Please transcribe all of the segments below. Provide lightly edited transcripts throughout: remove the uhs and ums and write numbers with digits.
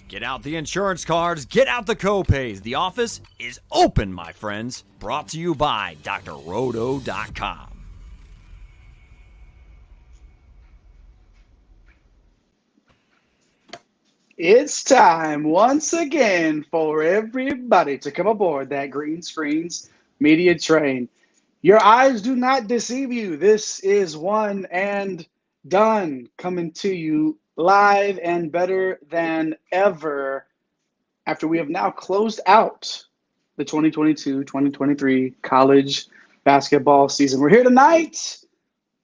Get out the insurance cards, get out the copays. The office is open, my friends. Brought to you by drroto.com. It's time once again for everybody to come aboard that Green Screens media train. Your eyes do not deceive you. This is one and done, coming to you live and better than ever after we have now closed out the 2022-2023 college basketball season. We're here tonight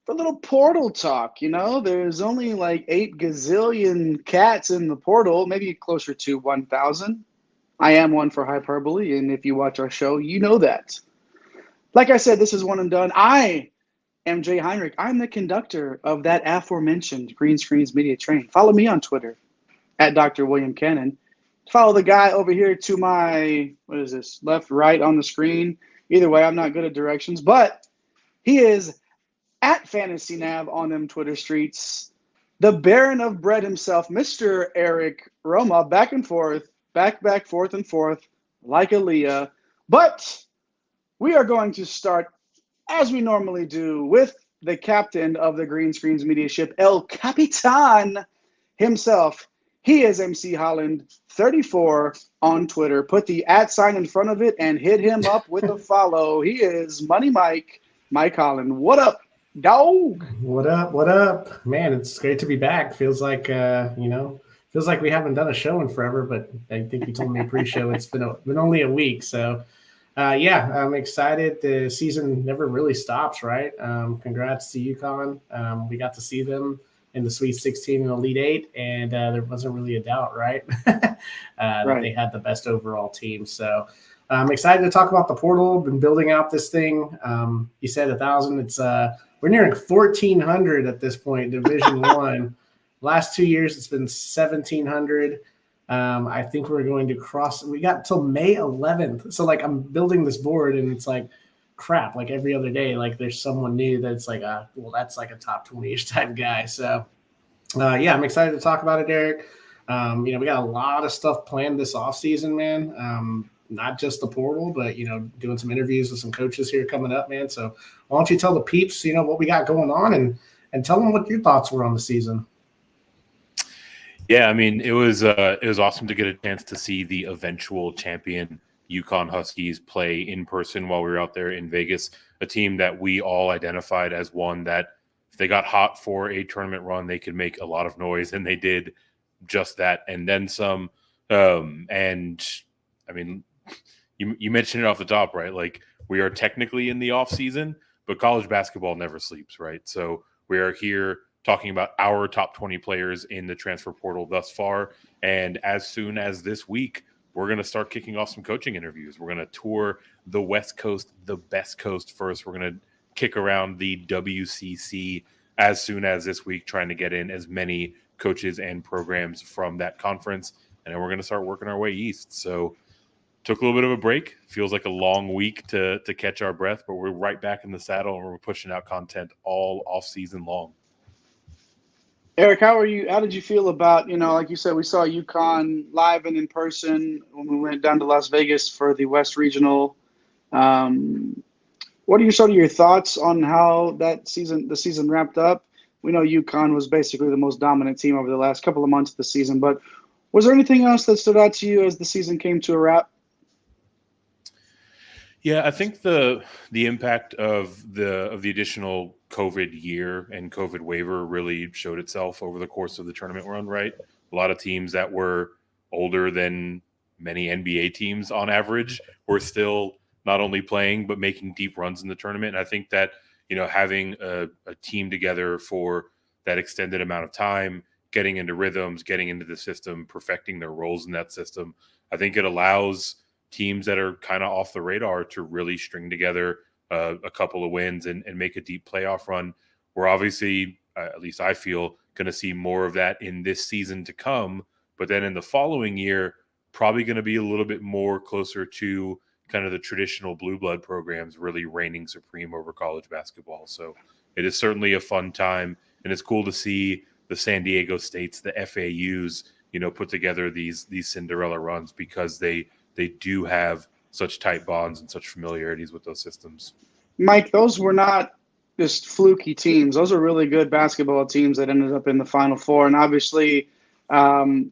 for a little portal talk. You know, there's only like 8 gazillion cats in the portal, maybe closer to 1,000. I am one for hyperbole, and if you watch our show, you know that. Like I said, this is one and done. I am Jay Heinrich. I'm the conductor of that aforementioned Green Screens Media Train. Follow me on Twitter at Dr. William Cannon. Follow the guy over here to my, left, right on the screen. Either way, I'm not good at directions, but he is at Fantasy Nav on them Twitter streets. The Baron of Bread himself, Mr. Eric Roma, back and forth, back, forth and forth, like Aaliyah. But we are going to start, as we normally do, with the captain of the Green Screens Media ship, El Capitan himself. He is MC Holland 34 on Twitter. Put the @ sign in front of it and hit him up with a follow. He is Money Mike Holland. What up, dog? What up? Man, it's great to be back. Feels like feels like we haven't done a show in forever, but I think you told me pre-show it's been only a week. So I'm excited. The season never really stops, right? Congrats to UCONN. We got to see them in the Sweet 16 and Elite 8, and there wasn't really a doubt, right? That they had the best overall team. So I'm excited to talk about the portal. Been building out this thing. You said 1,000. It's we're nearing 1,400 at this point, Division One. Last 2 years, it's been 1,700. I think we're going to cross. We got till May 11th. So like I'm building this board, and it's like crap. Like every other day, like there's someone new that's like, that's like a top 20-ish type guy. So I'm excited to talk about it, Derek. We got a lot of stuff planned this offseason, man. Not just the portal, but, doing some interviews with some coaches here coming up, man. So why don't you tell the peeps, what we got going on and tell them what your thoughts were on the season. Yeah, I mean, it was awesome to get a chance to see the eventual champion UConn Huskies play in person while we were out there in Vegas, a team that we all identified as one that if they got hot for a tournament run, they could make a lot of noise, and they did just that and then some. And I mean, you mentioned it off the top, right? Like we are technically in the off season, but college basketball never sleeps, right? So we are here talking about our top 20 players in the transfer portal thus far. And as soon as this week, we're going to start kicking off some coaching interviews. We're going to tour the West Coast, the best coast first. We're going to kick around the WCC as soon as this week, trying to get in as many coaches and programs from that conference. And then we're going to start working our way east. So took a little bit of a break. Feels like a long week to catch our breath, but we're right back in the saddle and we're pushing out content all off season long. Eric, how did you feel about, like you said, we saw UConn live and in person when we went down to Las Vegas for the West Regional. What are your thoughts on how the season wrapped up? We know UConn was basically the most dominant team over the last couple of months of the season, but was there anything else that stood out to you as the season came to a wrap? Yeah, I think the impact of the additional COVID year and COVID waiver really showed itself over the course of the tournament run, right? A lot of teams that were older than many NBA teams on average were still not only playing but making deep runs in the tournament. And I think that, having a team together for that extended amount of time, getting into rhythms, getting into the system, perfecting their roles in that system, I think it allows teams that are kind of off the radar to really string together a couple of wins and make a deep playoff run. We're obviously, at least I feel, going to see more of that in this season to come. But then in the following year, probably going to be a little bit more closer to kind of the traditional blue blood programs really reigning supreme over college basketball. So it is certainly a fun time, and it's cool to see the San Diego States, the FAUs, put together these Cinderella runs because they do have such tight bonds and such familiarities with those systems. Mike, those were not just fluky teams. Those are really good basketball teams that ended up in the Final Four. And obviously,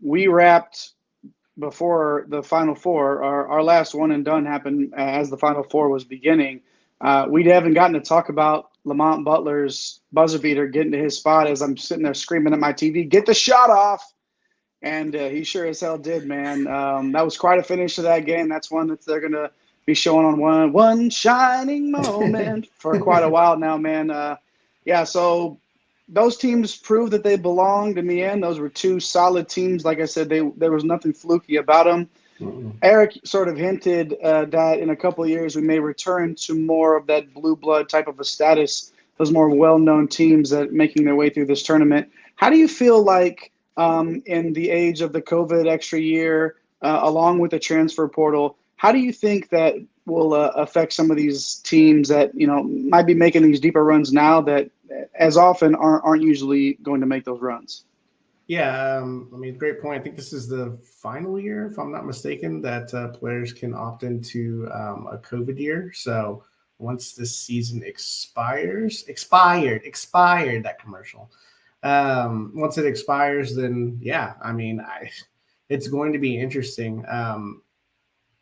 we wrapped before the Final Four. Our last one and done happened as the Final Four was beginning. We haven't gotten to talk about Lamont Butler's buzzer beater getting to his spot as I'm sitting there screaming at my TV, get the shot off. And he sure as hell did, man. That was quite a finish to that game. That's one that they're going to be showing on one shining moment for quite a while now, man. So those teams proved that they belonged in the end. Those were two solid teams. Like I said, there was nothing fluky about them. Mm-hmm. Eric sort of hinted that in a couple of years we may return to more of that blue blood type of a status, those more well-known teams that making their way through this tournament. How do you feel like in the age of the COVID extra year, along with the transfer portal, how do you think that will affect some of these teams that, might be making these deeper runs now that as often aren't usually going to make those runs? Yeah, great point. I think this is the final year, if I'm not mistaken, that players can opt into a COVID year. So once this season expired, that commercial. Once it expires, then it's going to be interesting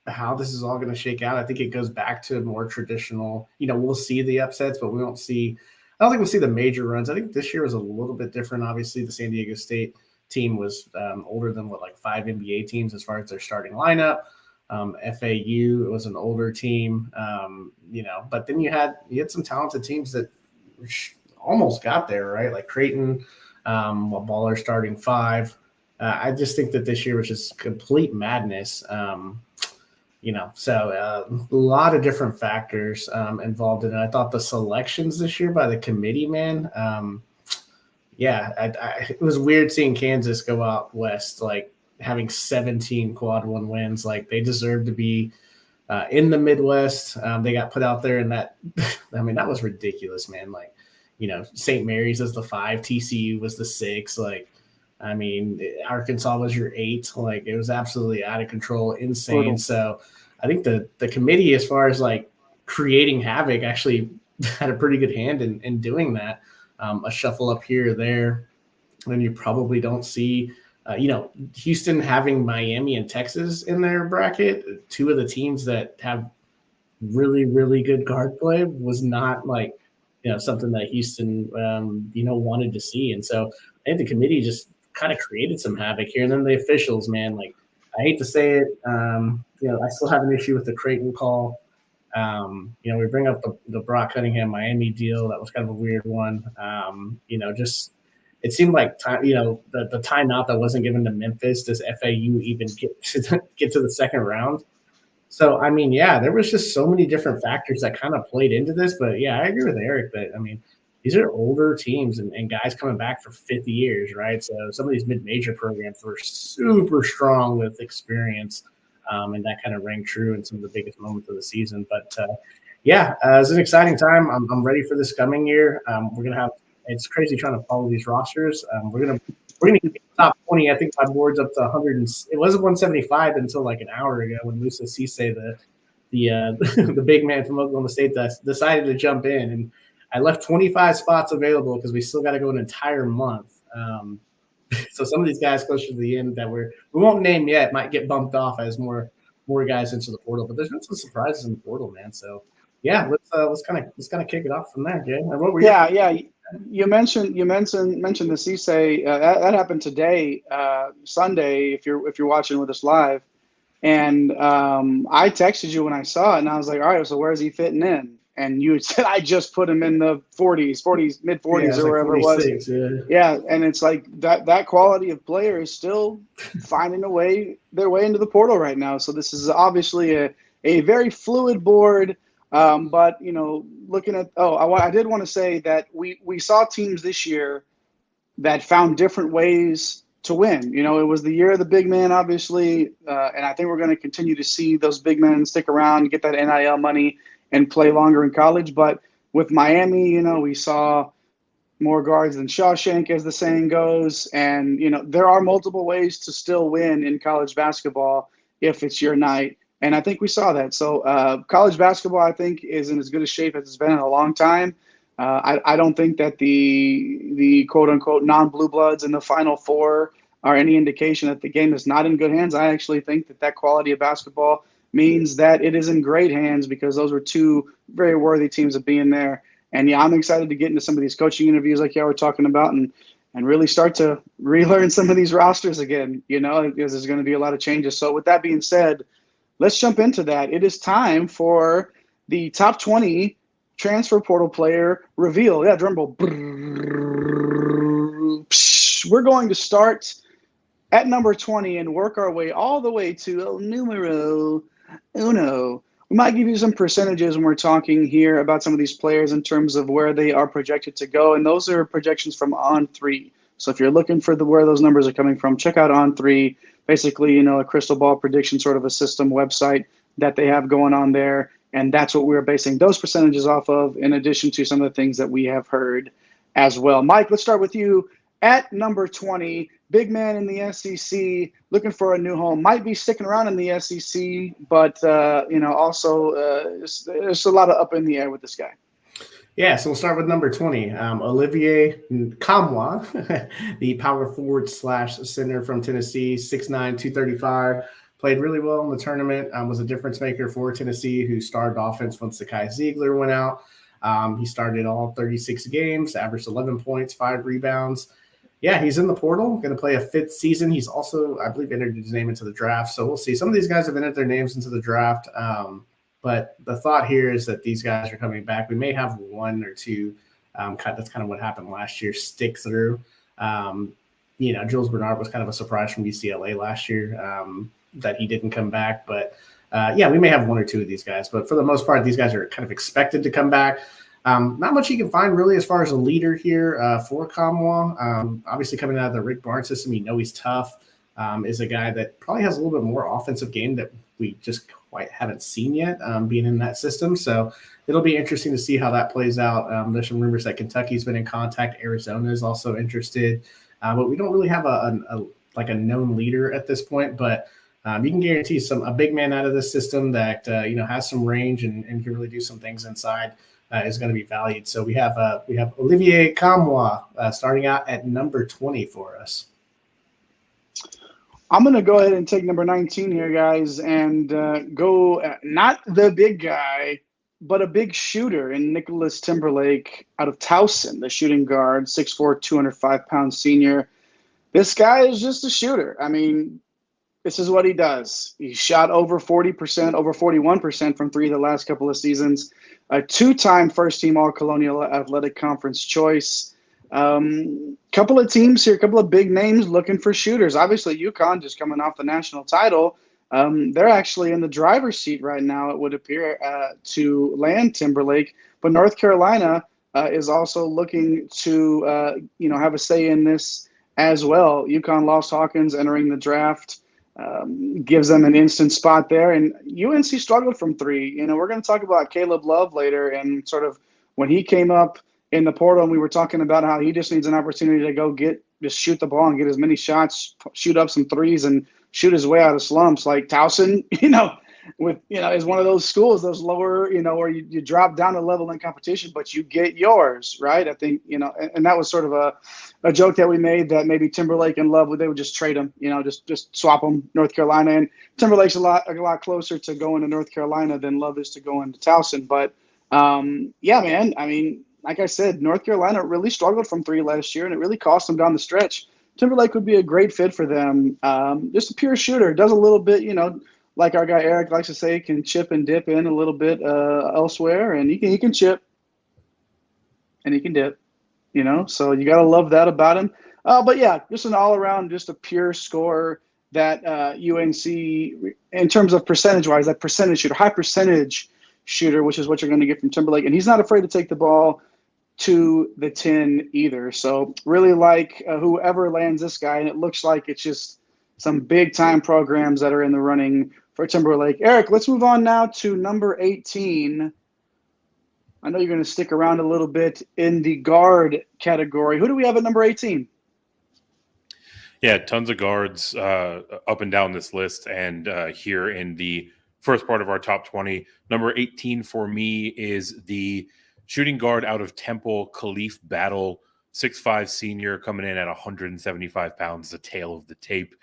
how this is all going to shake out. I think it goes back to more traditional, we'll see the upsets, but I don't think we'll see the major runs. I think this year was a little bit different. Obviously, the San Diego State team was older than 5 NBA teams as far as their starting lineup. FAU was an older team, but then you had some talented teams that almost got there, right? Like Creighton, Baller starting 5. I just think that this year was just complete madness. So a lot of different factors involved in it. I thought the selections this year by the committee, man, it was weird seeing Kansas go out west, having 17 quad 1 wins. They deserve to be in the Midwest. They got put out there in that. That was ridiculous, man. St. Mary's was the 5, TCU was the 6. Arkansas was your 8. It was absolutely out of control, insane. Brutal. So I think the committee, as far as creating havoc, actually had a pretty good hand in doing that. A shuffle up here or there, and you probably don't see, Houston having Miami and Texas in their bracket, 2 of the teams that have really, really good guard play, was not something that Houston, wanted to see. And so I think the committee just kind of created some havoc here. And then the officials, man, I hate to say it, I still have an issue with the Creighton call. We bring up the Brock Cunningham Miami deal. That was kind of a weird one. It seemed like the timeout that wasn't given to Memphis. Does FAU even get to the second round? So, there was just so many different factors that kind of played into this. But, yeah, I agree with Eric that, these are older teams and guys coming back for 50 years, right? So some of these mid-major programs were super strong with experience, and that kind of rang true in some of the biggest moments of the season. But, it's an exciting time. I'm ready for this coming year. We're going to have – it's crazy trying to follow these rosters. We're going to get the top 20. I think my board's up to 100. It was 175 until an hour ago when Musa Cisse, the big man from Oklahoma State, decided to jump in. And I left 25 spots available because we still got to go an entire month. So some of these guys closer to the end that we won't name yet might get bumped off as more guys into the portal. But there's been some surprises in the portal, man. So let's kind of kick it off from there, Jay. What were You mentioned the Cisse. That happened today, Sunday. If you're watching with us live, and I texted you when I saw it, and I was like, all right, so where's he fitting in? And you said I just put him in the 40s, mid 40s, or wherever it was. Yeah, and it's that quality of player is still finding their way into the portal right now. So this is obviously a very fluid board. But looking at I did want to say that we saw teams this year that found different ways to win. It was the year of the big man, obviously, and I think we're going to continue to see those big men stick around, get that NIL money, and play longer in college. But with Miami, we saw more guards than Shawshank, as the saying goes. And, there are multiple ways to still win in college basketball if it's your night. And I think we saw that. So college basketball, I think, is in as good a shape as it's been in a long time. I don't think that the quote-unquote non-blue bloods in the Final Four are any indication that the game is not in good hands. I actually think that quality of basketball means that it is in great hands, because those were two very worthy teams of being there. And, yeah, I'm excited to get into some of these coaching interviews like y'all were talking about and really start to relearn some of these rosters again, because there's going to be a lot of changes. So with that being said, let's jump into that. It is time for the top 20 transfer portal player reveal. Yeah, drum roll. We're going to start at number 20 and work our way all the way to el numero uno. We might give you some percentages when we're talking here about some of these players in terms of where they are projected to go, and those are projections from On3. So if you're looking for where those numbers are coming from, check out On3. Basically, a crystal ball prediction sort of a system website that they have going on there, and that's what we're basing those percentages off of, in addition to some of the things that we have heard as well. Mike, let's start with you. At number 20, big man in the SEC, looking for a new home. Might be sticking around in the SEC, but, also there's a lot of up in the air with this guy. Yeah, so we'll start with number 20, Olivier Nkamhoua, the power forward / center from Tennessee, 6'9", 235. Played really well in the tournament, was a difference maker for Tennessee, who started offense once Zakai Ziegler went out. He started all 36 games, averaged 11 points, 5 rebounds. Yeah, he's in the portal, going to play a 5th season. He's also, I believe, entered his name into the draft. So we'll see. Some of these guys have entered their names into the draft. But the thought here is that these guys are coming back. We may have one or two. That's kind of what happened last year, stick through. Jules Bernard was kind of a surprise from UCLA last year that he didn't come back. But, we may have one or two of these guys. But for the most part, these guys are kind of expected to come back. Not much you can find really as far as a leader here for Nkamhoua. Obviously, coming out of the Rick Barnes system, he's tough. Is a guy that probably has a little bit more offensive game that we just quite haven't seen yet, being in that system. So it'll be interesting to see how that plays out. There's some rumors that Kentucky's been in contact. Arizona is also interested. But we don't really have a known leader at this point. But you can guarantee a big man out of this system that has some range and can really do some things inside is going to be valued. So we have Olivier Nkamhoua starting out at number 20 for us. I'm going to go ahead and take number 19 here, guys, and go not the big guy, but a big shooter in Nicholas Timberlake out of Towson, the shooting guard, 6'4", 205-pound senior. This guy is just a shooter. I mean, this is what he does. He shot over 40%, over 41% from three the last couple of seasons. A 2-time first-team All-Colonial Athletic Conference choice. Couple of teams here, a couple of big names looking for shooters. Obviously, UConn just coming off the national title. They're actually in the driver's seat right now, it would appear, to land Timberlake. But North Carolina is also looking to, have a say in this as well. UConn lost Hawkins entering the draft. Gives them an instant spot there. And UNC struggled from three. We're going to talk about Caleb Love later and sort of when he came up in the portal, and we were talking about how he just needs an opportunity to go just shoot the ball and get as many shots, shoot up some threes and shoot his way out of slumps. Like Towson, is one of those schools, those lower, where you drop down a level in competition, but you get yours, right? I think, and that was sort of a joke that we made that maybe Timberlake and Love, they would just trade them, just swap them, North Carolina. And Timberlake's a lot closer to going to North Carolina than Love is to going to Towson. But, man, I mean, like I said, North Carolina really struggled from three last year, and it really cost them down the stretch. Timberlake would be a great fit for them. Just a pure shooter. Does a little bit, like our guy Eric likes to say, can chip and dip in a little bit elsewhere, and he can chip and he can dip, So you got to love that about him. But, yeah, just an all-around, just a pure scorer that UNC, in terms of percentage-wise, that percentage shooter, high percentage shooter, which is what you're going to get from Timberlake. And he's not afraid to take the ball to the 10 either. So really like whoever lands this guy, and it looks like it's just some big-time programs that are in the running for Timberlake. Eric, let's move on now to number 18. I know you're going to stick around a little bit in the guard category. Who do we have at number 18? Yeah, tons of guards up and down this list. And here in the first part of our top 20, number 18 for me is the shooting guard out of Temple, Khalif Battle, 6'5" senior, coming in at 175 pounds, the tail of the tape.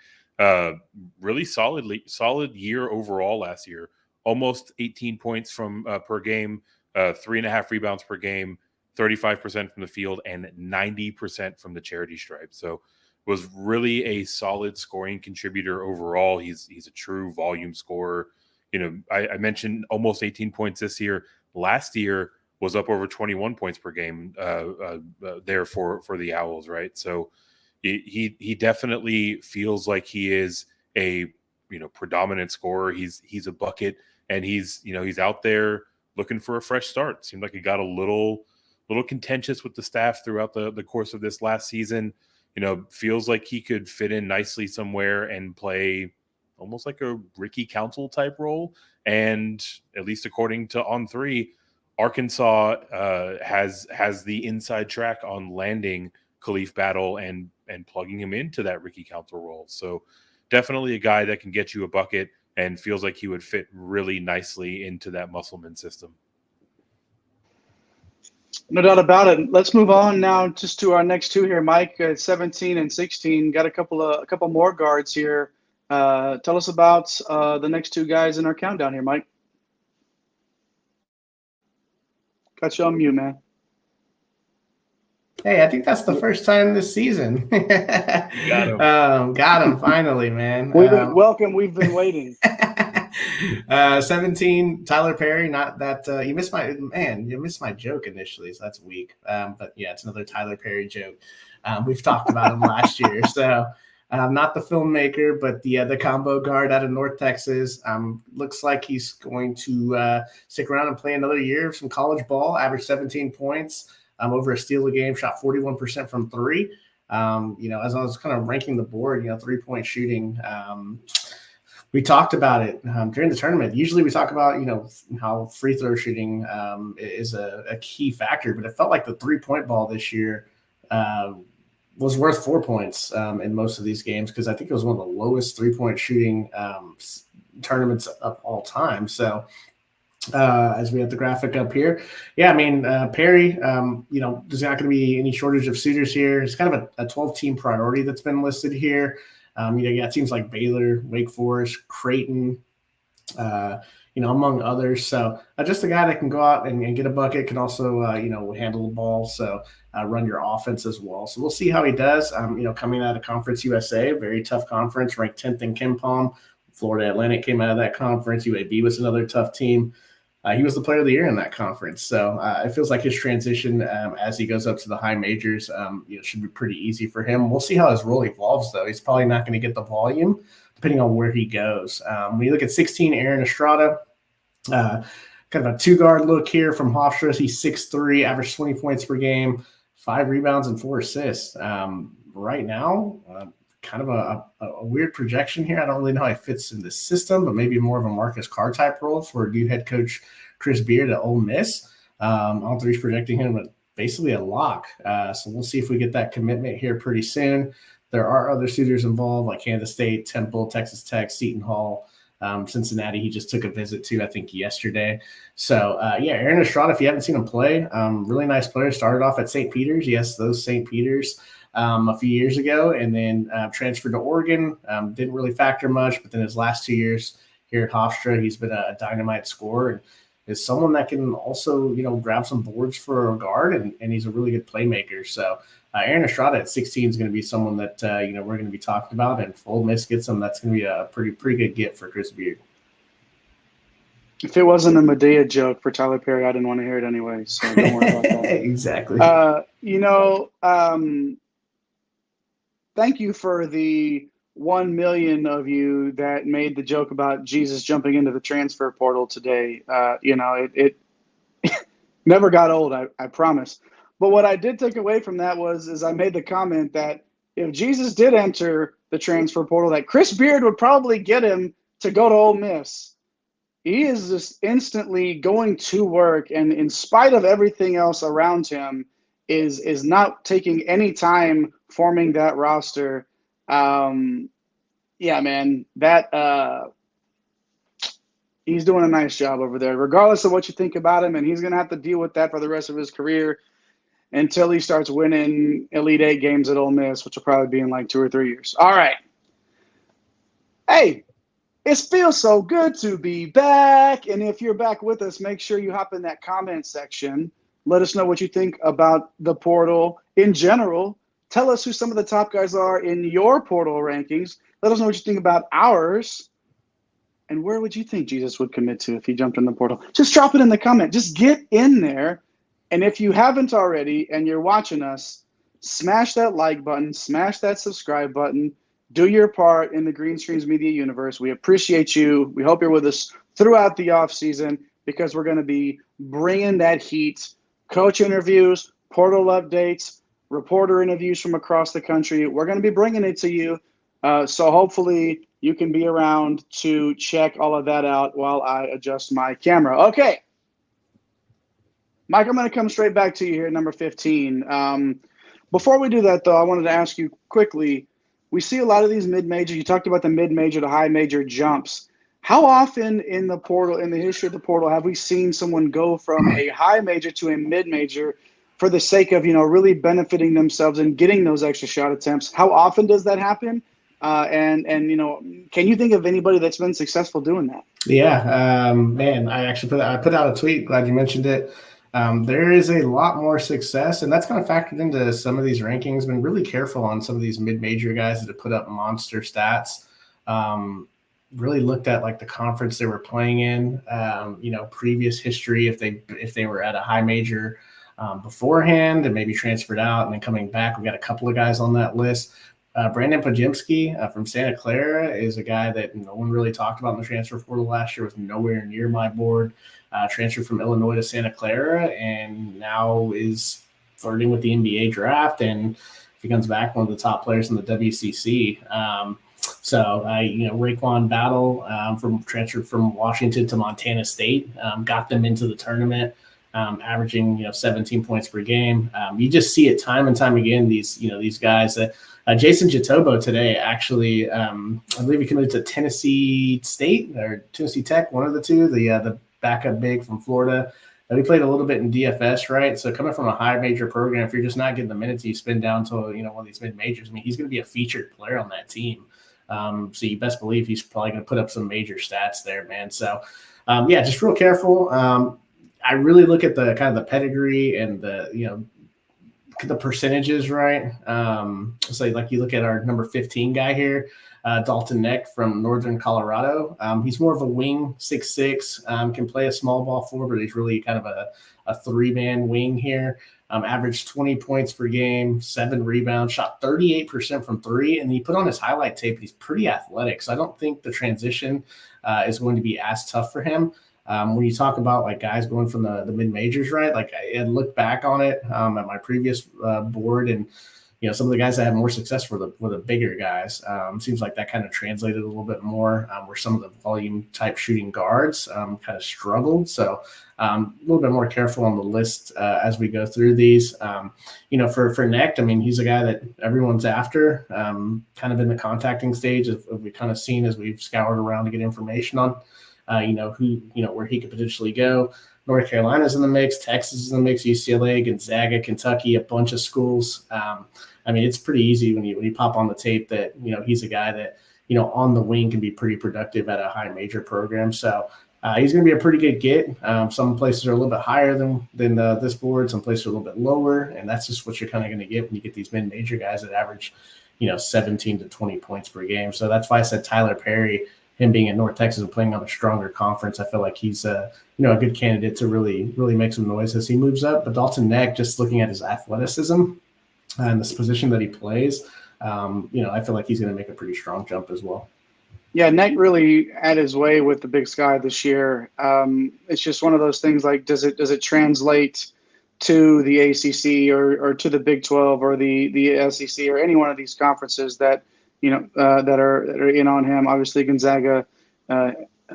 Really solid year overall last year. Almost 18 points from per game, 3.5 rebounds per game, 35% from the field, and 90% from the charity stripe. So was really a solid scoring contributor overall. He's a true volume scorer. You know, I mentioned almost 18 points this year. Last year was up over 21 points per game there for the Owls, right? So he definitely feels like he is a predominant scorer. He's a bucket, and he's out there looking for a fresh start. Seemed like he got a little contentious with the staff throughout the course of this last season. Feels like he could fit in nicely somewhere and play almost like a Ricky Council type role. And at least according to On3, Arkansas has the inside track on landing Khalif Battle and plugging him into that Ricky Council role. So definitely a guy that can get you a bucket and feels like he would fit really nicely into that Musselman system. No doubt about it. Let's move on now just to our next two here, Mike. 17 and 16. Got a couple more guards here. Tell us about the next two guys in our countdown here, Mike. Got you on mute, man. Hey, I think that's the first time this season. Got him finally, man. Welcome. We've been waiting. 17, Tyler Perry. Not that you missed my joke initially, so that's weak. But yeah, it's another Tyler Perry joke. We've talked about him last year, so not the filmmaker, but the combo guard out of North Texas. Looks like he's going to stick around and play another year of some college ball. Averaged 17 points, over a steal a game. Shot 41% from three. As I was kind of ranking the board, 3-point shooting. We talked about it during the tournament. Usually we talk about, how free throw shooting is a key factor, but it felt like the 3-point ball this year was worth 4 points in most of these games, because I think it was one of the lowest 3-point shooting tournaments of all time. So as we have the graphic up here, Perry, there's not going to be any shortage of suitors here. It's kind of a 12-team priority that's been listed here. You got teams like Baylor, Wake Forest, Creighton, among others. So just a guy that can go out and get a bucket, can also, handle the ball. So run your offense as well. So we'll see how he does. Coming out of Conference USA, very tough conference, ranked 10th in KenPom. Florida Atlantic came out of that conference. UAB was another tough team. He was the player of the year in that conference. So it feels like his transition as he goes up to the high majors should be pretty easy for him. We'll see how his role evolves, though. He's probably not going to get the volume depending on where he goes. When you look at 16, Aaron Estrada, kind of a two-guard look here from Hofstra. He's 6'3", averaged 20 points per game, 5 rebounds and 4 assists. Right now, kind of a weird projection here. I don't really know how he fits in the system, but maybe more of a Marcus Carr type role for new head coach Chris Beard at Ole Miss. On3's projecting him at basically a lock. So we'll see if we get that commitment here pretty soon. There are other suitors involved like Kansas State, Temple, Texas Tech, Seton Hall, Cincinnati. He just took a visit to, I think, yesterday. So, Aaron Estrada, if you haven't seen him play, really nice player. Started off at St. Peter's. Yes, those St. Peter's. A few years ago, and then transferred to Oregon. Didn't really factor much, but then his last 2 years here at Hofstra, he's been a dynamite scorer and is someone that can also, grab some boards for a guard, and he's a really good playmaker. So Aaron Estrada at 16 is going to be someone that, we're going to be talking about, and if Ole Miss gets him, that's going to be a pretty good get for Chris Beard. If it wasn't a Medea joke for Tyler Perry, I didn't want to hear it anyway, so don't worry about that. Exactly. Thank you for the 1 million of you that made the joke about Jesus jumping into the transfer portal today. It never got old, I promise. But what I did take away from that is I made the comment that if Jesus did enter the transfer portal, that Chris Beard would probably get him to go to Ole Miss. he is just instantly going to work, and in spite of everything else around him, is not taking any time forming that roster. Yeah, man, that he's doing a nice job over there, regardless of what you think about him, and he's going to have to deal with that for the rest of his career until he starts winning Elite Eight games at Ole Miss, which will probably be in like 2 or 3 years. All right. Hey, it feels so good to be back. And if you're back with us, make sure you hop in that comment section. Let us know what you think about the portal in general. Tell us who some of the top guys are in your portal rankings. Let us know what you think about ours. And where would you think Jesus would commit to if he jumped in the portal? Just drop it in the comment. Just get in there. And if you haven't already and you're watching us, smash that like button, smash that subscribe button. Do your part in the Green Screens Media universe. We appreciate you. We hope you're with us throughout the offseason because we're going to be bringing that heat. Coach interviews, portal updates, reporter interviews from across the country. We're going to be bringing it to you. So hopefully you can be around to check all of that out while I adjust my camera. Okay. Mike, I'm going to come straight back to you here at number 15. Before we do that, though, I wanted to ask you quickly, we see a lot of these mid-major. You talked about the mid-major to high-major jumps. How often in the portal, in the history of the portal, have we seen someone go from a high major to a mid-major for the sake of, really benefiting themselves and getting those extra shot attempts? How often does that happen? And can you think of anybody that's been successful doing that? Yeah, man, I put out a tweet. Glad you mentioned it. There is a lot more success, and that's kind of factored into some of these rankings. Been really careful on some of these mid-major guys that have put up monster stats. Really looked at like the conference they were playing in, previous history, if they were at a high major beforehand and maybe transferred out and then coming back. We got a couple of guys on that list. Brandon Pajemski from Santa Clara is a guy that no one really talked about in the transfer portal last year, was nowhere near my board. Transferred from Illinois to Santa Clara and now is flirting with the NBA draft. And if he comes back, one of the top players in the WCC. Raekwon Battle transferred from Washington to Montana State, got them into the tournament, averaging 17 points per game. You just see it time and time again. These guys that. Jason Jatobo today, actually, I believe he committed to Tennessee State or Tennessee Tech, one of the two, the backup big from Florida. He played a little bit in DFS, right? So coming from a high major program, if you're just not getting the minutes you spend down to one of these mid majors, I mean, he's going to be a featured player on that team. So you best believe he's probably going to put up some major stats there, man. So, just real careful. I really look at the kind of the pedigree and the percentages, right? So like you look at our number 15 guy here, Dalton Knecht from Northern Colorado. He's more of a wing, 6'6", can play a small ball forward, but he's really kind of a three-man wing here. Averaged 20 points per game, 7 rebounds, shot 38% from three, and he put on his highlight tape. He's pretty athletic, so I don't think the transition is going to be as tough for him. When you talk about like guys going from the mid majors, right? Like I looked back on it at my previous board, and some of the guys that had more success were the bigger guys. Seems like that kind of translated a little bit more, where some of the volume type shooting guards kind of struggled. So a little bit more careful on the list as we go through these. For Knecht, I mean, he's a guy that everyone's after, kind of in the contacting stage of we kind of seen as we've scoured around to get information on. Where he could potentially go. North Carolina's in the mix, Texas is in the mix, UCLA, Gonzaga, Kentucky, a bunch of schools. It's pretty easy when you pop on the tape that, he's a guy that, on the wing can be pretty productive at a high major program. So he's going to be a pretty good get. Some places are a little bit higher than this board. Some places are a little bit lower. And that's just what you're kind of going to get when you get these mid-major guys that average, 17 to 20 points per game. So that's why I said Tyler Perry, him being in North Texas and playing on a stronger conference, I feel like he's a good candidate to really, really make some noise as he moves up. But Dalton Knecht, just looking at his athleticism and this position that he plays, I feel like he's going to make a pretty strong jump as well. Yeah, Knecht really had his way with the Big Sky this year. It's just one of those things like, does it translate to the ACC or to the Big 12 or the SEC or any one of these conferences that that are in on him? Obviously, Gonzaga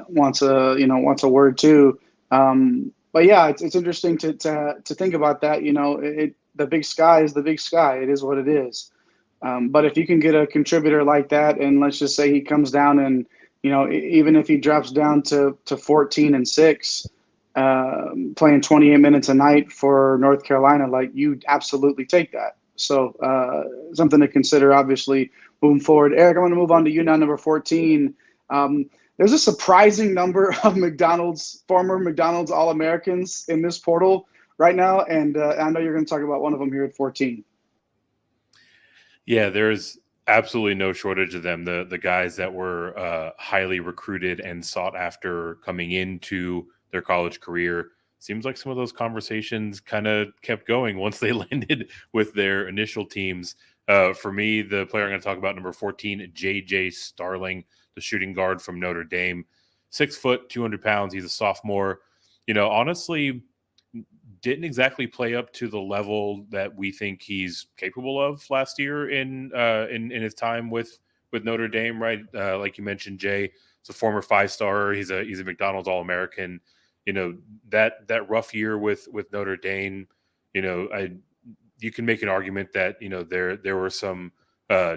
wants a word too. But yeah, it's interesting to think about that. The big sky is the big sky. It is what it is. But if you can get a contributor like that, and let's just say he comes down and, even if he drops down to 14-6, playing 28 minutes a night for North Carolina, like, you absolutely take that. So something to consider, obviously, moving forward. Eric, I'm going to move on to you now, number 14. There's a surprising number of former McDonald's All-Americans in this portal right now, and I know you're going to talk about one of them here at 14. Yeah, there's absolutely no shortage of them. The guys that were highly recruited and sought after coming into their college career. Seems like some of those conversations kind of kept going once they landed with their initial teams. For me, the player I'm going to talk about, number 14, J.J. Starling, the shooting guard from Notre Dame. 6 foot, 200 pounds. He's a sophomore. Honestly, didn't exactly play up to the level that we think he's capable of last year in his time with Notre Dame, right? Like you mentioned, Jay, he's a former 5-star. He's a McDonald's All-American. That rough year with Notre Dame, you can make an argument that there were some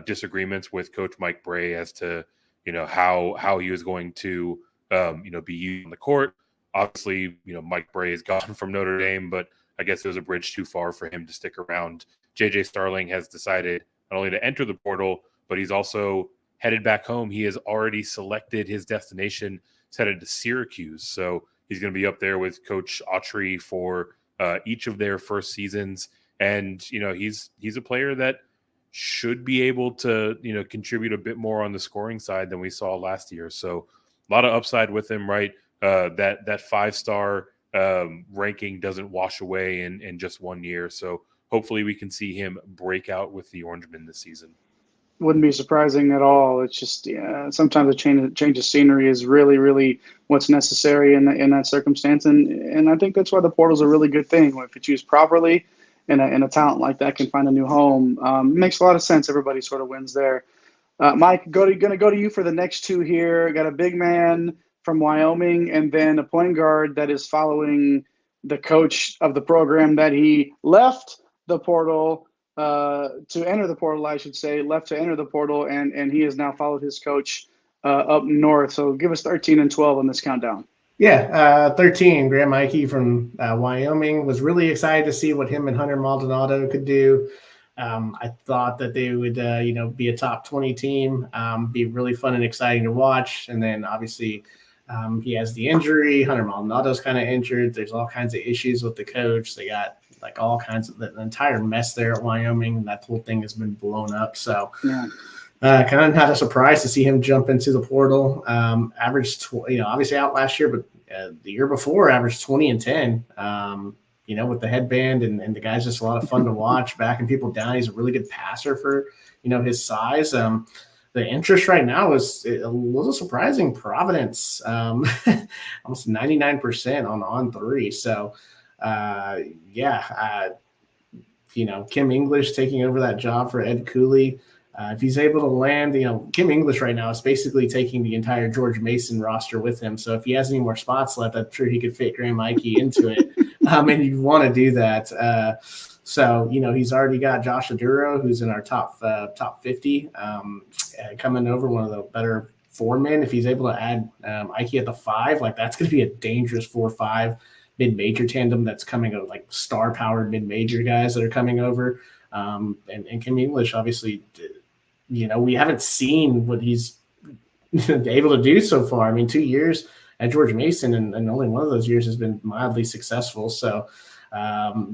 disagreements with Coach Mike Brey as to how he was going to be used on the court. Obviously, Mike Brey is gone from Notre Dame, but I guess it was a bridge too far for him to stick around. J.J. Starling has decided not only to enter the portal, but he's also headed back home. He has already selected his destination. He's headed to Syracuse. So he's going to be up there with Coach Autry for each of their first seasons. And, he's a player that should be able to, contribute a bit more on the scoring side than we saw last year. So a lot of upside with him, right? That 5-star ranking doesn't wash away in just 1 year. So hopefully we can see him break out with the Orangemen this season. Wouldn't be surprising at all. It's just sometimes a change of scenery is really, really what's necessary in that circumstance, and I think that's why the portal's a really good thing. If you choose properly, and a talent like that can find a new home, it makes a lot of sense. Everybody sort of wins there. Mike, going to go to you for the next two here. Got a big man from Wyoming, and then a point guard that is following the coach of the program that he left the portal to enter the portal, I should say, left to enter the portal, and he has now followed his coach up north. So give us 13 and 12 on this countdown. Yeah, 13, Graham Ike from Wyoming. Was really excited to see what him and Hunter Maldonado could do. I thought that they would, be a top 20 team, be really fun and exciting to watch. And then obviously he has the injury. Hunter Maldonado's kind of injured. There's all kinds of issues with the coach. They got like all kinds of the entire mess there at Wyoming. That whole thing has been blown up. So kind of had a surprise to see him jump into the portal. Averaged, obviously out last year, but the year before averaged 20 and 10. With the headband and the guy's just a lot of fun to watch, backing people down. He's a really good passer for, his size. The interest right now is a little surprising. Providence, almost 99% on three. So, Kim English taking over that job for Ed Cooley. If he's able to land, Kim English right now is basically taking the entire George Mason roster with him. So if he has any more spots left, I'm sure he could fit Graham Ike into it. And you'd want to do that. He's already got Josh Aduro, who's in our top 50, coming over, one of the better foremen. If he's able to add Ike at the 5, like that's going to be a dangerous 4-5 mid-major tandem that's coming over, like star-powered mid-major guys that are coming over. And Kim English, obviously, we haven't seen what he's able to do so far. I mean, 2 years at George Mason, and only one of those years has been mildly successful. So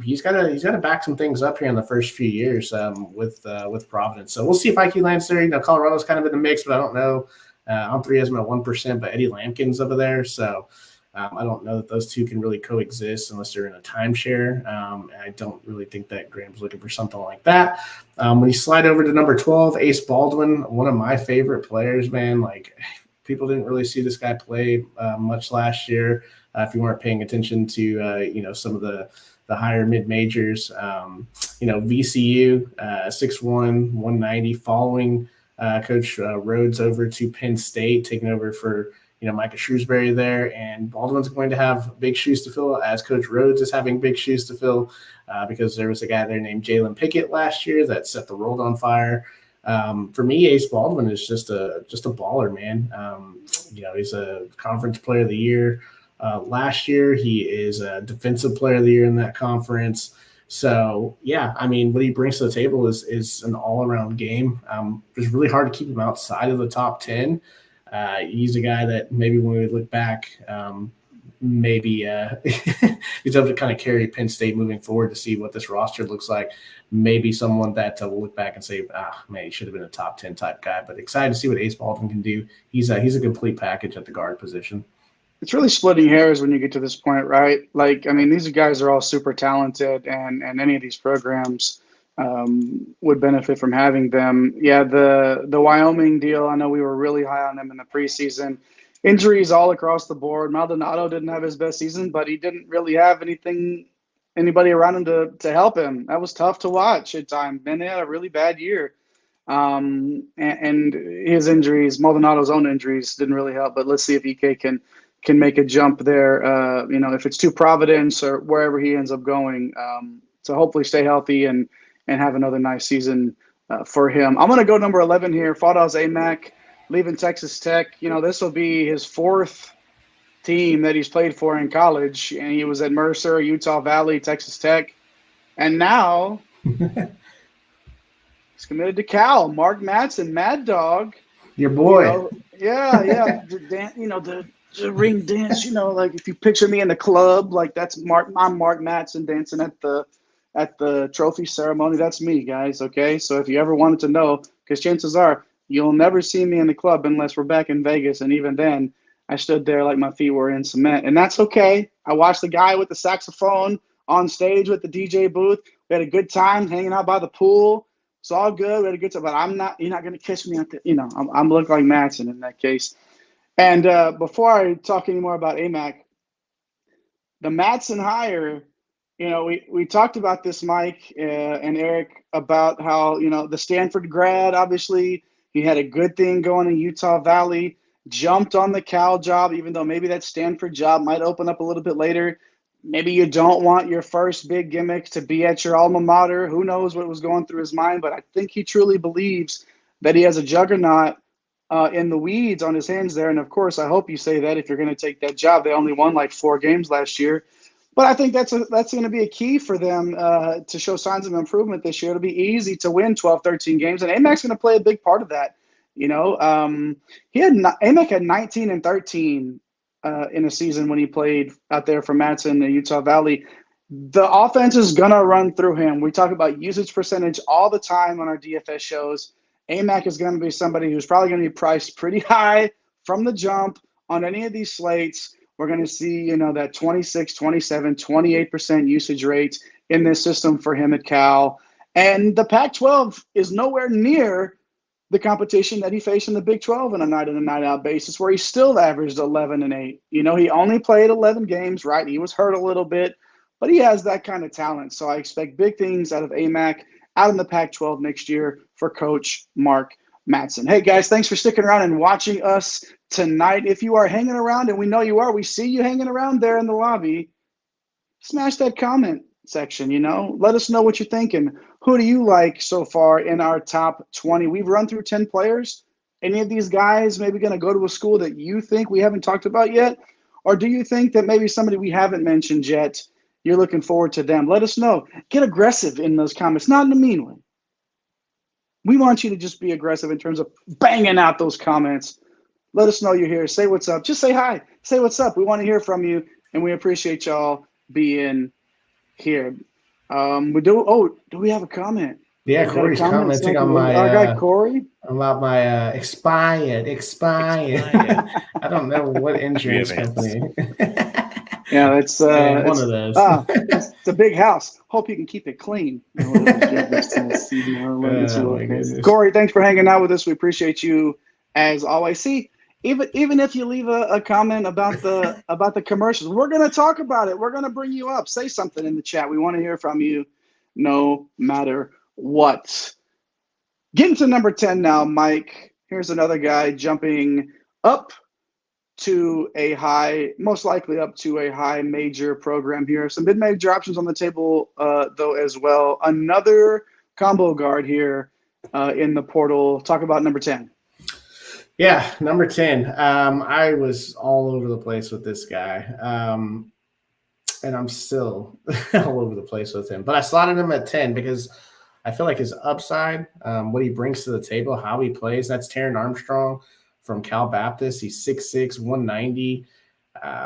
he's got to back some things up here in the first few years with Providence. So we'll see if Ike lands there. Colorado's kind of in the mix, but I don't know. On 3 has him at 1%, but Eddie Lampkin's over there. So I don't know that those two can really coexist unless they're in a timeshare. I don't really think that Graham's looking for something like that. When you slide over to number 12, Ace Baldwin, one of my favorite players, man. Like, people didn't really see this guy play much last year. If you weren't paying attention to, some of the higher mid-majors. VCU, 6'1", 190, following Coach Rhodes over to Penn State, taking over for Micah Shrewsbury there, and Baldwin's going to have big shoes to fill, as Coach Rhodes is having big shoes to fill, because there was a guy there named Jalen Pickett last year that set the world on fire. For me, Ace Baldwin is just a baller, man. He's a conference player of the year. Last year, he is a defensive player of the year in that conference. So, yeah, I mean, what he brings to the table is an all-around game. It's really hard to keep him outside of the top 10. He's a guy that maybe when we look back, he's able to kind of carry Penn State moving forward to see what this roster looks like. Maybe someone that will look back and say, man, he should have been a top 10 type guy. But excited to see what Ace Baldwin can do. He's a complete package at the guard position. It's really splitting hairs when you get to this point, right? Like, I mean, these guys are all super talented, and any of these programs would benefit from having them. Yeah, the Wyoming deal, I know we were really high on them in the preseason. Injuries all across the board. Maldonado didn't have his best season, but he didn't really have anybody around him to help him. That was tough to watch at times. Man, they had a really bad year. And his injuries, Maldonado's own injuries, didn't really help. But let's see if Ike can make a jump there, if it's to Providence or wherever he ends up going, to hopefully stay healthy and have another nice season for him. I'm going to go number 11 here, Fardaws Aimaq, leaving Texas Tech. This will be his fourth team that he's played for in college, and he was at Mercer, Utah Valley, Texas Tech. And now he's committed to Cal. Mark Madsen, Mad Dog. Your boy. Yeah. The ring dance, like if you picture me in the club, like I'm Mark Madsen dancing at the trophy ceremony. That's me, guys. Okay, so if you ever wanted to know, because chances are you'll never see me in the club unless we're back in Vegas, and even then, I stood there like my feet were in cement, and that's okay. I watched the guy with the saxophone on stage with the DJ booth. We had a good time hanging out by the pool. It's all good. We had a good time, but you're not going to catch me at I'm looking like Madsen in that case. And before I talk any more about Aimaq, the Madsen hire, we talked about this, Mike and Eric, about how, the Stanford grad, obviously, he had a good thing going in Utah Valley, jumped on the Cal job, even though maybe that Stanford job might open up a little bit later. Maybe you don't want your first big gimmick to be at your alma mater. Who knows what was going through his mind, but I think he truly believes that he has a juggernaut in the weeds on his hands there. And of course, I hope you say that if you're going to take that job. They only won like 4 games last year. But I think that's going to be a key for them to show signs of improvement this year. It'll be easy to win 12, 13 games. And Aimac's going to play a big part of that. Aimaq had 19 and 13 in a season when he played out there for Madsen in Utah Valley. The offense is going to run through him. We talk about usage percentage all the time on our DFS shows. Aimaq is going to be somebody who's probably going to be priced pretty high from the jump on any of these slates. We're going to see, that 26, 27, 28% usage rate in this system for him at Cal. And the Pac-12 is nowhere near the competition that he faced in the Big 12 on a night in and night out basis, where he still averaged 11 and 8. He only played 11 games, right? He was hurt a little bit, but he has that kind of talent. So I expect big things out of Aimaq out in the Pac-12 next year for Coach Mark Madsen. Hey, guys, thanks for sticking around and watching us tonight. If you are hanging around, and we know you are, we see you hanging around there in the lobby, smash that comment section, Let us know what you're thinking. Who do you like so far in our top 20? We've run through 10 players. Any of these guys maybe going to go to a school that you think we haven't talked about yet? Or do you think that maybe somebody we haven't mentioned yet, you're looking forward to them? Let us know. Get aggressive in those comments, not in a mean way. We want you to just be aggressive in terms of banging out those comments. Let us know you're here. Say what's up. Just say hi. Say what's up. We want to hear from you, and we appreciate y'all being here. Do we have a comment? Yeah, Corey's commenting on our guy Corey about my expired. I don't know what insurance company. Yeah, it's one of those. It's a big house. Hope you can keep it clean. Corey, thanks for hanging out with us. We appreciate you as always. See, even if you leave a comment about the commercials, we're going to talk about it. We're going to bring you up. Say something in the chat. We want to hear from you no matter what. Getting to number 10 now, Mike. Here's another guy jumping up to a high, most likely up to a high major program here. Some mid-major options on the table, though, as well. Another combo guard here in the portal. Talk about number 10. Yeah, number 10. I was all over the place with this guy. And I'm still all over the place with him. But I slotted him at 10 because I feel like his upside, what he brings to the table, how he plays, that's Taran Armstrong from Cal Baptist. He's 6'6", 190.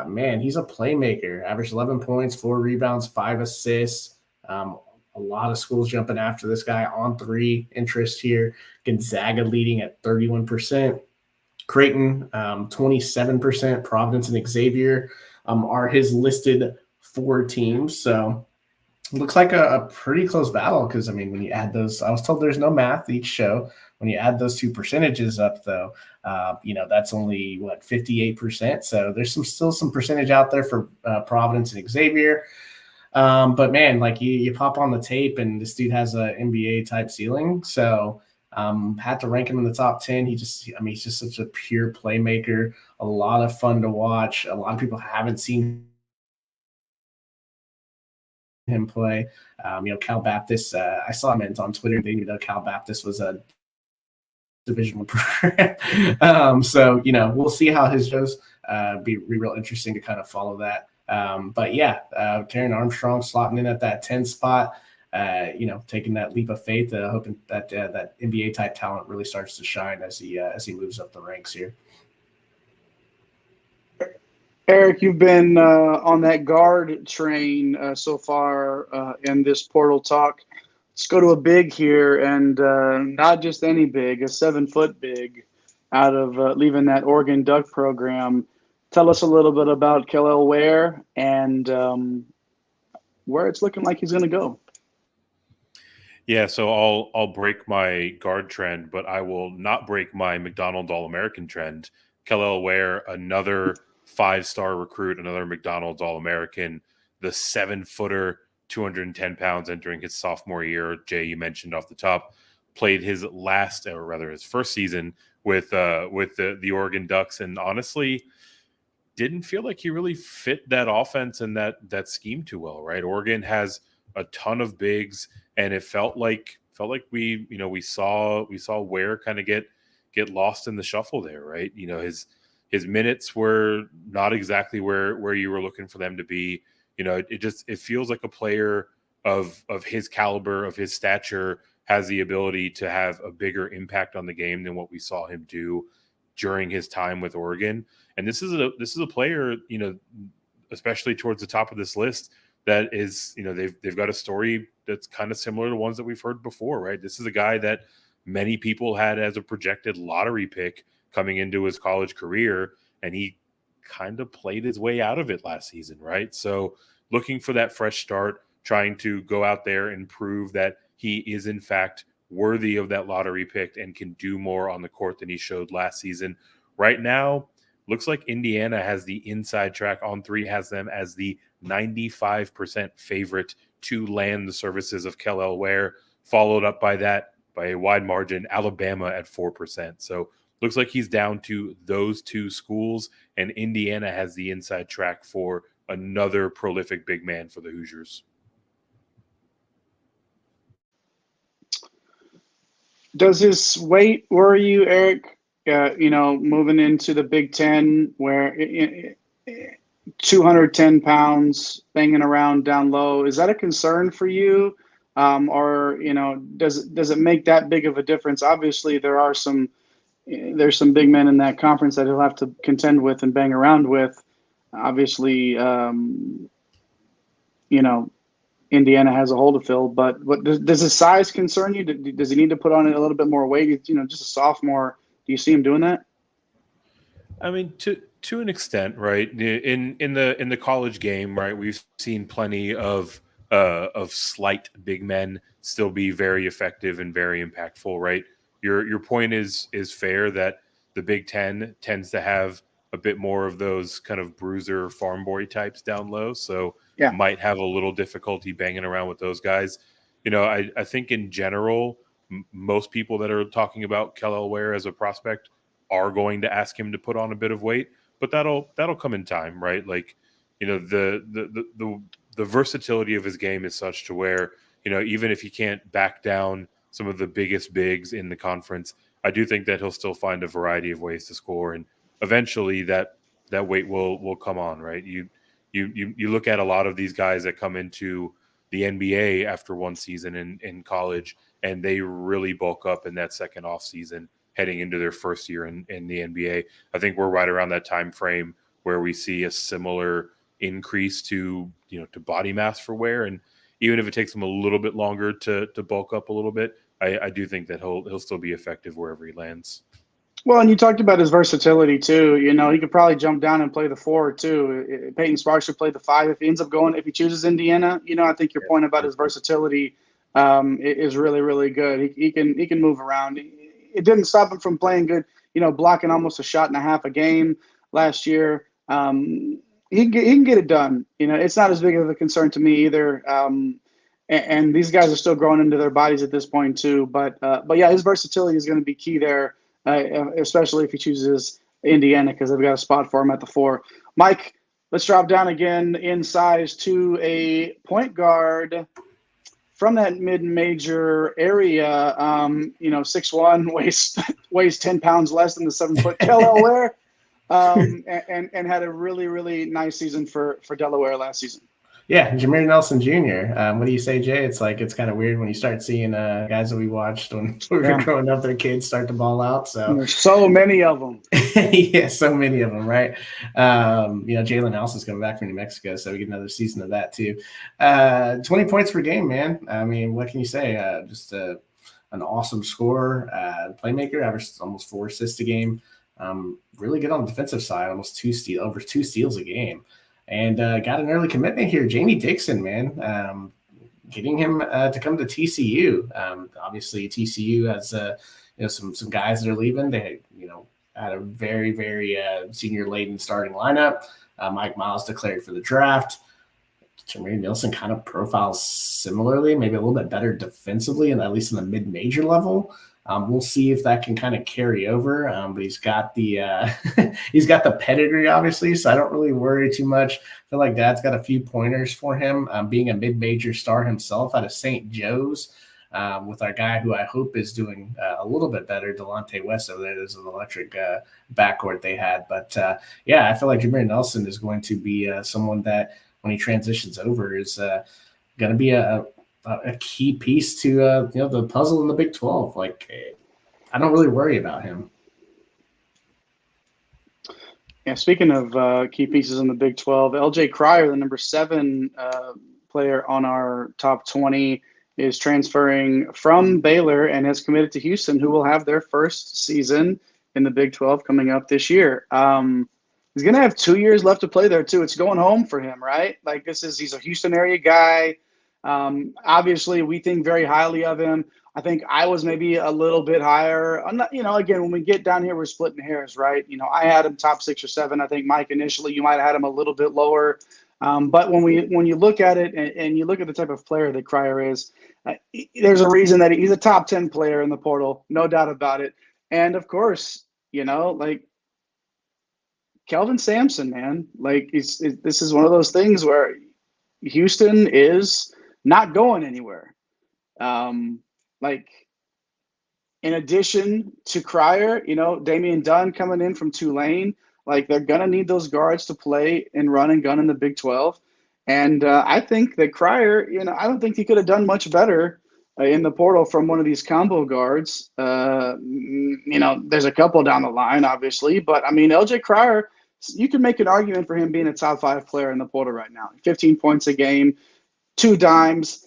Man, he's a playmaker. Averaged 11 points, 4 rebounds, 5 assists. A lot of schools jumping after this guy on 3. Interest here. Gonzaga leading at 31%. Creighton, 27%. Providence and Xavier are his listed 4 teams. So it looks like a pretty close battle because, I mean, when you add those, I was told there's no math each show. When you add those 2 percentages up, though, that's only, 58%. So there's still some percentage out there for Providence and Xavier. But, man, like you pop on the tape and this dude has a NBA-type ceiling. So had to rank him in the top 10. He's just such a pure playmaker, a lot of fun to watch. A lot of people haven't seen him play. Cal Baptist, I saw him on Twitter. They knew that Cal Baptist was a Division I program. So, we'll see how his goes. Be real interesting to kind of follow that. But yeah, Taran Armstrong slotting in at that 10 spot, taking that leap of faith, hoping that that NBA type talent really starts to shine as he moves up the ranks here. Eric, you've been on that guard train so far in this portal talk. Let's go to a big here, and not just any big, a 7-foot big out of leaving that Oregon Duck program. Tell us a little bit about Kel'el Ware and where it's looking like he's going to go. Yeah, so I'll break my guard trend, but I will not break my McDonald's All-American trend. Kel'el Ware, another 5-star recruit, another McDonald's All-American, the 7-footer, 210 pounds entering his sophomore year. Jay, you mentioned off the top, played his first season with the Oregon Ducks, and honestly didn't feel like he really fit that offense and that scheme too well, right? Oregon has a ton of bigs, and it felt like we saw Ware kind of get lost in the shuffle there, right? His minutes were not exactly where you were looking for them to be. It feels like a player of his caliber, of his stature, has the ability to have a bigger impact on the game than what we saw him do during his time with Oregon. And this is a player, especially towards the top of this list, that is, they've got a story that's kind of similar to ones that we've heard before, right? This is a guy that many people had as a projected lottery pick coming into his college career, and he kind of played his way out of it last season, right? So looking for that fresh start, trying to go out there and prove that he is in fact worthy of that lottery pick and can do more on the court than he showed last season. Right now, looks like Indiana has the inside track on 3, has them as the 95% favorite to land the services of Kel'el Ware, followed up by a wide margin, Alabama at 4%. So looks like he's down to those 2 schools, and Indiana has the inside track for another prolific big man for the Hoosiers. Does his weight worry you, Eric? Moving into the Big Ten, where 210 pounds banging around down low, is that a concern for you? Or does it make that big of a difference? Obviously, there's some big men in that conference that he'll have to contend with and bang around with. Obviously, Indiana has a hole to fill, but does his size concern you? Does he need to put on a little bit more weight? Just a sophomore. Do you see him doing that? I mean, to an extent, right? In the college game, right? We've seen plenty of slight big men still be very effective and very impactful, right? Your point is fair that the Big Ten tends to have a bit more of those kind of bruiser farm boy types down low, so might have a little difficulty banging around with those guys. I think in general, most people that are talking about Kel'el Ware as a prospect are going to ask him to put on a bit of weight. but that'll come in time, right? Like, the versatility of his game is such to where, even if he can't back down some of the biggest bigs in the conference, I do think that he'll still find a variety of ways to score, and eventually that weight will come on, right? You look at a lot of these guys that come into the NBA after one season in college, and they really bulk up in that second off season heading into their first year in the NBA. I think we're right around that time frame where we see a similar increase to body mass for Ware, and even if it takes him a little bit longer to bulk up a little bit, I do think that he'll still be effective wherever he lands. Well, and you talked about his versatility too. He could probably jump down and play the 4 too. Peyton Sparks should play the 5 if he ends up if he chooses Indiana. I think your point about his versatility is really, really good. He can move around. It didn't stop him from playing good. Blocking almost a shot and a half a game last year. He can get it done. It's not as big of a concern to me either. And these guys are still growing into their bodies at this point too. But yeah, his versatility is going to be key there, especially if he chooses Indiana, because they've got a spot for him at the 4. Mike, let's drop down again in size to a point guard from that mid-major area. 6'1", weighs 10 pounds less than the 7-foot Kel'el Ware, and had a really, really nice season for Delaware last season. Yeah, Jameer Nelson Jr. What do you say, Jay? It's kind of weird when you start seeing guys that we watched when we were growing up, their kids start to ball out. So there's so many of them. Yeah, so many of them, right? Jalen Nelson's coming back from New Mexico, so we get another season of that too. 20 points per game, man. I mean, what can you say? Just an awesome scorer, playmaker, averages almost 4 assists a game. Really good on the defensive side, almost over 2 steals a game. And got an early commitment here, Jamie Dixon, man, getting him to come to TCU. Obviously, TCU has some guys that are leaving. They had a very, very senior laden starting lineup. Mike Miles declared for the draft. Jameer Nelson kind of profiles similarly, maybe a little bit better defensively, and at least in the mid-major level. We'll see if that can kind of carry over, but he's got the pedigree, obviously, so I don't really worry too much. I feel like Dad's got a few pointers for him, being a mid-major star himself out of St. Joe's, with our guy who I hope is doing a little bit better, Delonte West over there. There's an electric backcourt they had. But, I feel like Jameer Nelson is going to be someone that, when he transitions over, is going to be a key piece to the puzzle in the Big 12. Like, I don't really worry about him. Yeah, speaking of key pieces in the Big 12, LJ Cryer, the number 7 player on our top 20, is transferring from Baylor and has committed to Houston, who will have their first season in the Big 12 coming up this year. He's going to have 2 years left to play there too. It's going home for him, right? Like, he's a Houston area guy. Obviously, we think very highly of him. I think I was maybe a little bit higher. I'm not, again, when we get down here, we're splitting hairs, right? I had him top 6 or 7. I think, Mike, initially you might have had him a little bit lower. But when you look at it and you look at the type of player that Cryer is, there's a reason that he's a top 10 player in the portal, no doubt about it. And of course, like Kelvin Sampson, man, like this is one of those things where Houston is not going anywhere. Like, in addition to Cryer, Damian Dunn coming in from Tulane, like, they're going to need those guards to play and run and gun in the Big 12. And I think that Cryer, I don't think he could have done much better in the portal from one of these combo guards. There's a couple down the line, obviously. But, I mean, LJ Cryer, you can make an argument for him being a top 5 player in the portal right now. 15 points a game, 2 dimes,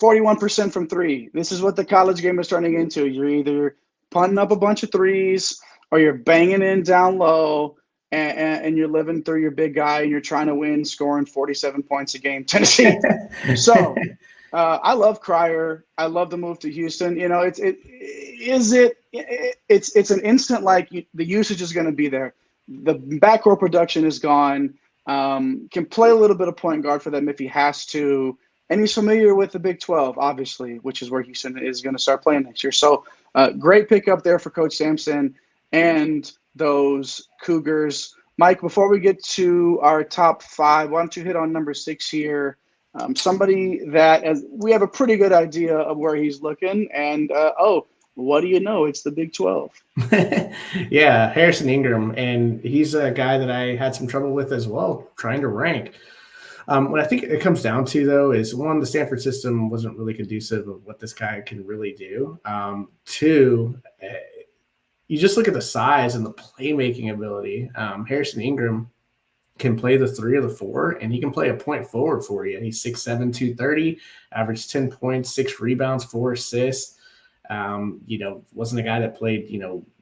41% from 3. This is what the college game is turning into. You're either punting up a bunch of threes or you're banging in down low and you're living through your big guy and you're trying to win, scoring 47 points a game. Tennessee. So I love Cryer. I love the move to Houston. It's an instant, like, the usage is going to be there. The backcourt production is gone. Can play a little bit of point guard for them if he has to. And he's familiar with the Big 12, obviously, which is where Houston is going to start playing next year. So great pickup there for Coach Sampson and those Cougars. Mike, before we get to our top 5, why don't you hit on number 6 here? Somebody that we have a pretty good idea of where he's looking. And, what do you know? It's the Big 12. Yeah, Harrison Ingram. And he's a guy that I had some trouble with as well, trying to rank. What I think it comes down to, though, is one, the Stanford system wasn't really conducive of what this guy can really do. 2, you just look at the size and the playmaking ability. Harrison Ingram can play the 3 or the 4, and he can play a point forward for you. He's 6'7", 230, averaged 10 points, 6 rebounds, 4 assists. Wasn't a guy that played,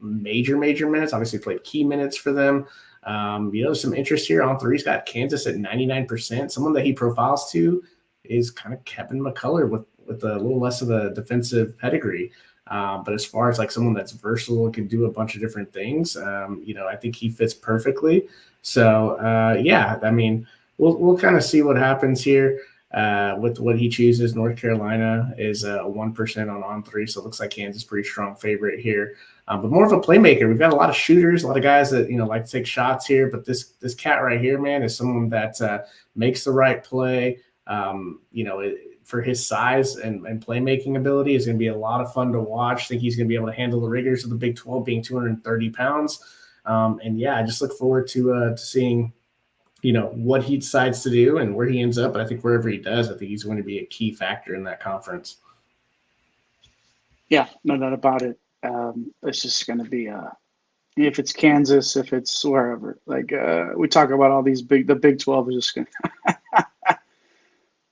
major minutes. Obviously played key minutes for them. Some interest here on 3. He's got Kansas at 99%. Someone that he profiles to is kind of Kevin McCullough with a little less of a defensive pedigree. But as far as like someone that's versatile and can do a bunch of different things, I think he fits perfectly. So, we'll kind of see what happens here with what he chooses. North Carolina is 1% on 3, so it looks like Kansas pretty strong favorite here. But more of a playmaker. We've got a lot of shooters, a lot of guys that like to take shots here. But this cat right here, man, is someone that makes the right play. For his size and playmaking ability, is going to be a lot of fun to watch. I think he's going to be able to handle the rigors of the Big 12, being 230 pounds. I just look forward to seeing, what he decides to do and where he ends up. But I think wherever he does, I think he's going to be a key factor in that conference. Yeah, no doubt about it. It's just going to be if it's Kansas, if it's wherever. Like we talk about all these the Big 12 is just going to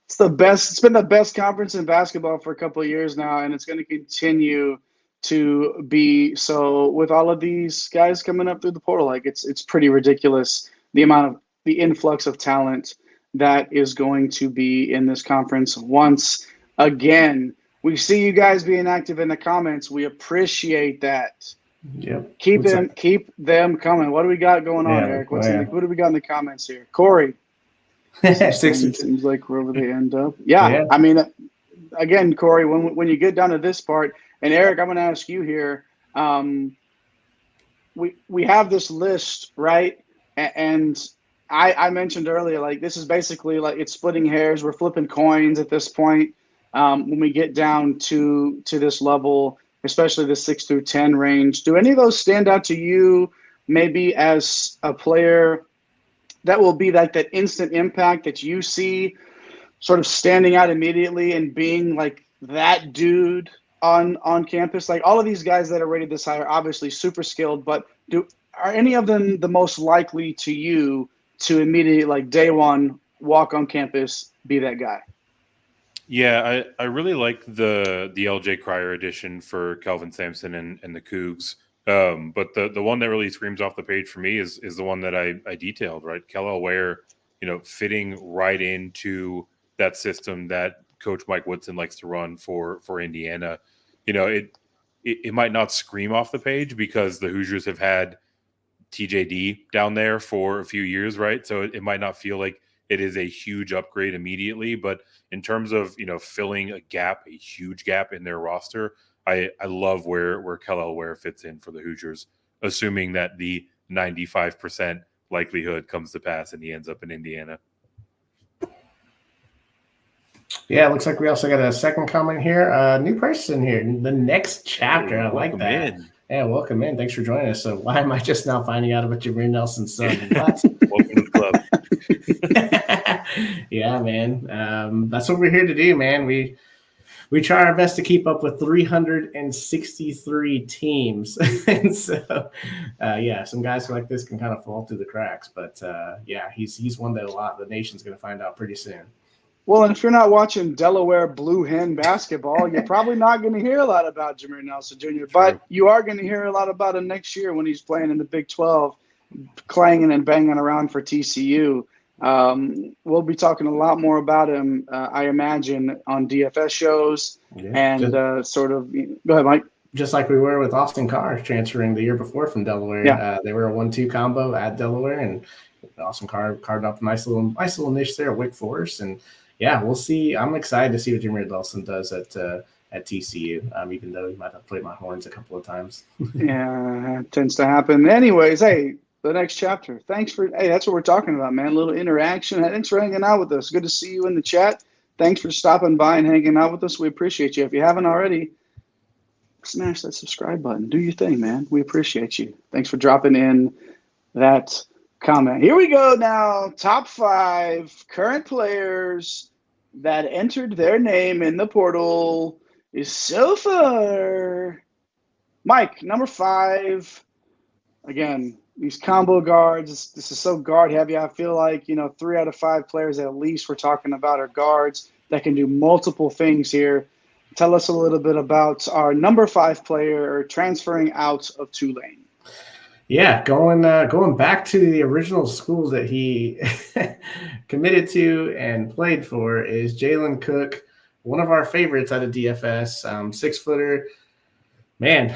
it's the best. It's been the best conference in basketball for a couple of years now, and it's going to continue to be so with all of these guys coming up through the portal. Like it's pretty ridiculous the influx of talent that is going to be in this conference. Once again, we see you guys being active in the comments. We appreciate that. Yep. Keep them coming. What do we got going on, Eric? What do we got in the comments here? Corey. Seems like we're over the end up. Yeah. I mean, again, Corey, when you get down to this part, and Eric, I'm going to ask you here. We have this list, right? And I mentioned earlier, like this is basically like it's splitting hairs. We're flipping coins at this point. When we get down to this level, especially the 6 through 10 range, do any of those stand out to you? Maybe as a player that will be like that instant impact that you see sort of standing out immediately and being like that dude on campus. Like all of these guys that are rated this high are obviously super skilled, but are any of them the most likely to you to immediately, like day one, walk on campus, be that guy? Yeah, I really like the LJ Cryer edition for Kelvin Sampson and the Cougs. But the one that really screams off the page for me is the one that I detailed, right? Kel'el Ware, fitting right into that system that Coach Mike Woodson likes to run for Indiana. It might not scream off the page because the Hoosiers have had TJD down there for a few years, right? So it might not feel like it is a huge upgrade immediately, but in terms of, filling a gap, a huge gap in their roster, I love where Kel'el Ware fits in for the Hoosiers, assuming that the 95% likelihood comes to pass and he ends up in Indiana. Yeah, it looks like we also got a second comment here. New person here, the Next Chapter. Hey, I like that. In. Yeah, welcome in. Thanks for joining us. So why am I just now finding out about Jameer Nelson's son? What? Welcome to the club. Yeah, man. That's what we're here to do, man. We try our best to keep up with 363 teams. And so, some guys like this can kind of fall through the cracks. But, he's one that the nation's going to find out pretty soon. Well, and if you're not watching Delaware Blue Hen basketball, you're probably not going to hear a lot about Jameer Nelson Jr., but you are going to hear a lot about him next year when he's playing in the Big 12, clanging and banging around for TCU. We'll be talking a lot more about him, I imagine, on DFS shows go ahead, Mike. Just like we were with Austin Carr transferring the year before from Delaware. Yeah. They were a 1-2 combo at Delaware, and Austin Carr carved up a nice little niche there at Wake Forest. And we'll see. I'm excited to see what Jameer Nelson does at TCU, even though he might have played my horns a couple of times. Yeah, it tends to happen. Anyways, hey, the next chapter. Thanks for, hey, that's what we're talking about, man. A little interaction. Thanks for hanging out with us. Good to see you in the chat. Thanks for stopping by and hanging out with us. We appreciate you. If you haven't already, smash that subscribe button. Do your thing, man. We appreciate you. Thanks for dropping in that comment. Here we go now. Top 5 current players that entered their name in the portal is so far. Mike, number 5. Again, these combo guards, this is so guard heavy. I feel like, 3 out of 5 players at least we're talking about are guards that can do multiple things here. Tell us a little bit about our number 5 player transferring out of Tulane. Yeah, going back to the original school that he committed to and played for is Jalen Cook, one of our favorites out of DFS, 6-footer. Man,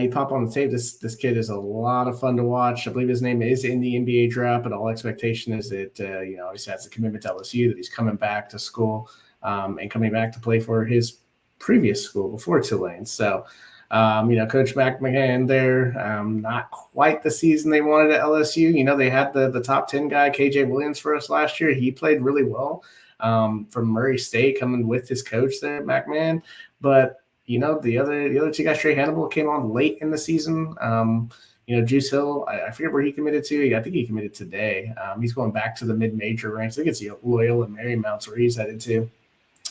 you pop on the tape. This kid is a lot of fun to watch. I believe his name is in the NBA draft, but all expectation is that he has a commitment to LSU, that he's coming back to school and coming back to play for his previous school before Tulane. So, Coach McMahon there, not quite the season they wanted at LSU. They had the top 10 guy, KJ Williams, for us last year. He played really well from Murray State, coming with his coach there, McMahon. But the other 2 guys, Trey Hannibal, came on late in the season. Juice Hill, I forget where he committed to. I think he committed today. He's going back to the mid-major ranks. I think it's Loyola Marymount's where he's headed to.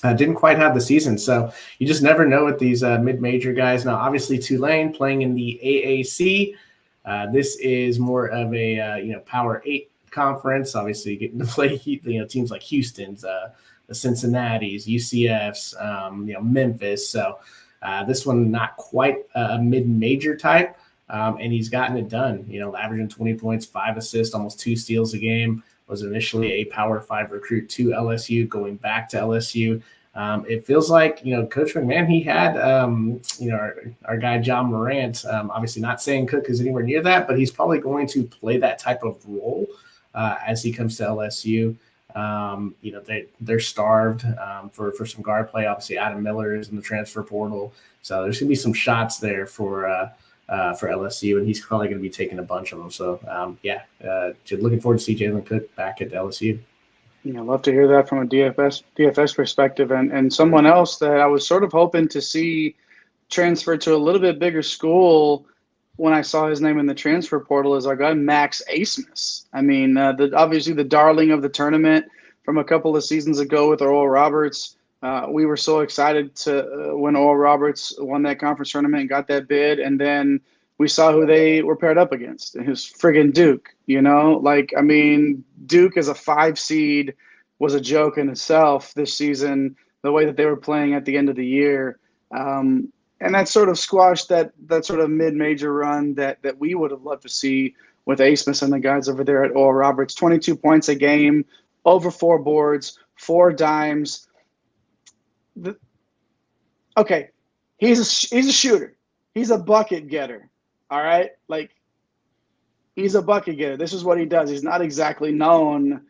Didn't quite have the season, so you just never know with these mid-major guys. Now, obviously, Tulane playing in the AAC. This is more of a Power 8 conference. Obviously, getting to play teams like Houston's, the Cincinnati's, UCF's, Memphis. So this one not quite a mid-major type, and he's gotten it done. Averaging 20 points, 5 assists, almost 2 steals a game. Was initially a Power 5 recruit to LSU, going back to LSU. It feels like, Coach McMahon, he had, our guy John Morant, obviously not saying Cook is anywhere near that, but he's probably going to play that type of role as he comes to LSU. They're starved for some guard play. Obviously, Adam Miller is in the transfer portal. So there's going to be some shots there for LSU, and he's probably going to be taking a bunch of them. So, looking forward to see Jalen Cook back at LSU. I'd love to hear that from a DFS perspective. And someone else that I was sort of hoping to see transfer to a little bit bigger school when I saw his name in the transfer portal is our guy Max Abmas. I mean, obviously the darling of the tournament from a couple of seasons ago with Oral Roberts. We were so excited to when Oral Roberts won that conference tournament and got that bid, and then we saw who they were paired up against. It was friggin' Duke, Duke as a 5 seed was a joke in itself this season, the way that they were playing at the end of the year. And that sort of squashed that sort of mid-major run that we would have loved to see with Abmas and the guys over there at Oral Roberts. 22 points a game, over 4 boards, 4 dimes. Okay, he's a shooter. He's a bucket getter. All right, he's a bucket getter. This is what he does. He's not exactly known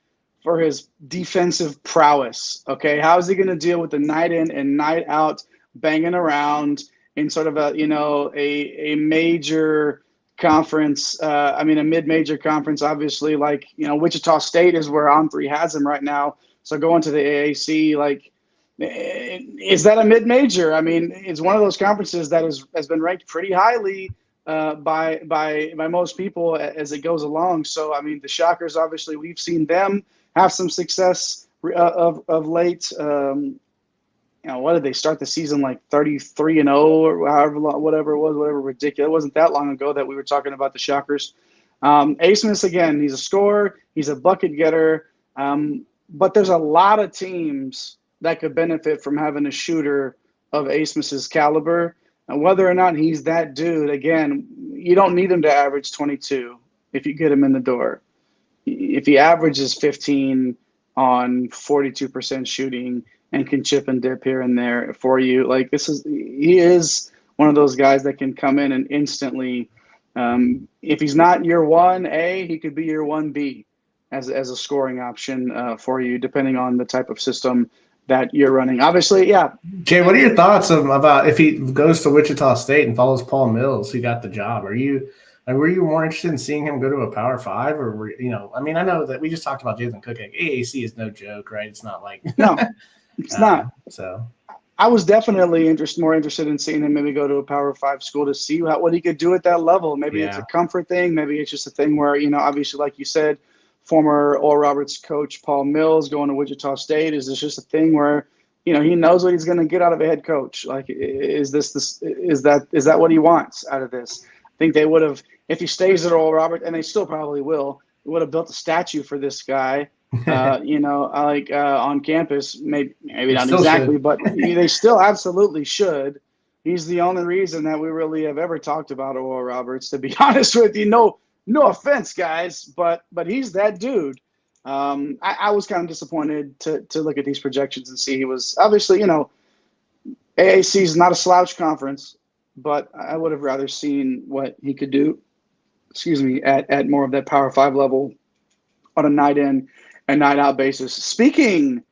for his defensive prowess. Okay, how is he going to deal with the night in and night out banging around in sort of a major conference? A mid-major conference, obviously. Wichita State is where On3 has him right now. So going to the AAC, is that a mid-major? It's one of those conferences that has been ranked pretty highly by most people as it goes along. So, the Shockers, obviously, we've seen them have some success of late. What did they start the season 33-0 or however long, whatever ridiculous. It wasn't that long ago that we were talking about the Shockers. Abmas, again, he's a scorer, he's a bucket getter, but there's a lot of teams that could benefit from having a shooter of Abmas's caliber. And whether or not he's that dude, again, you don't need him to average 22 if you get him in the door. If he averages 15 on 42% shooting and can chip and dip here and there for you, he is one of those guys that can come in and instantly, if he's not your 1A, he could be your 1B as a scoring option for you, depending on the type of system that you're running. Obviously, yeah. Jay, what are your thoughts about if he goes to Wichita State and follows Paul Mills, who got the job? Are you Like, were you more interested in seeing him go to a Power 5, or I mean, I know that we just talked about Jalen Cook. Like, AAC is no joke, right? It's not like No, it's not. So I was definitely more interested in seeing him maybe go to a Power 5 school to see what he could do at that level. Maybe it's a comfort thing. Maybe it's just a thing where, obviously, like you said, former Oral Roberts coach Paul Mills going to Wichita State, is this just a thing where, he knows what he's going to get out of a head coach? Like, is that what he wants out of this? I think they would have, if he stays at Oral Roberts, and they still probably will, would have built a statue for this guy. On campus, maybe not exactly, but they still absolutely should. He's the only reason that we really have ever talked about Oral Roberts, to be honest with you. No offense, guys, but he's that dude. I was kind of disappointed to look at these projections and see he was obviously, AAC is not a slouch conference, but I would have rather seen what he could do, at more of that Power 5 level on a night in and night out basis. Speaking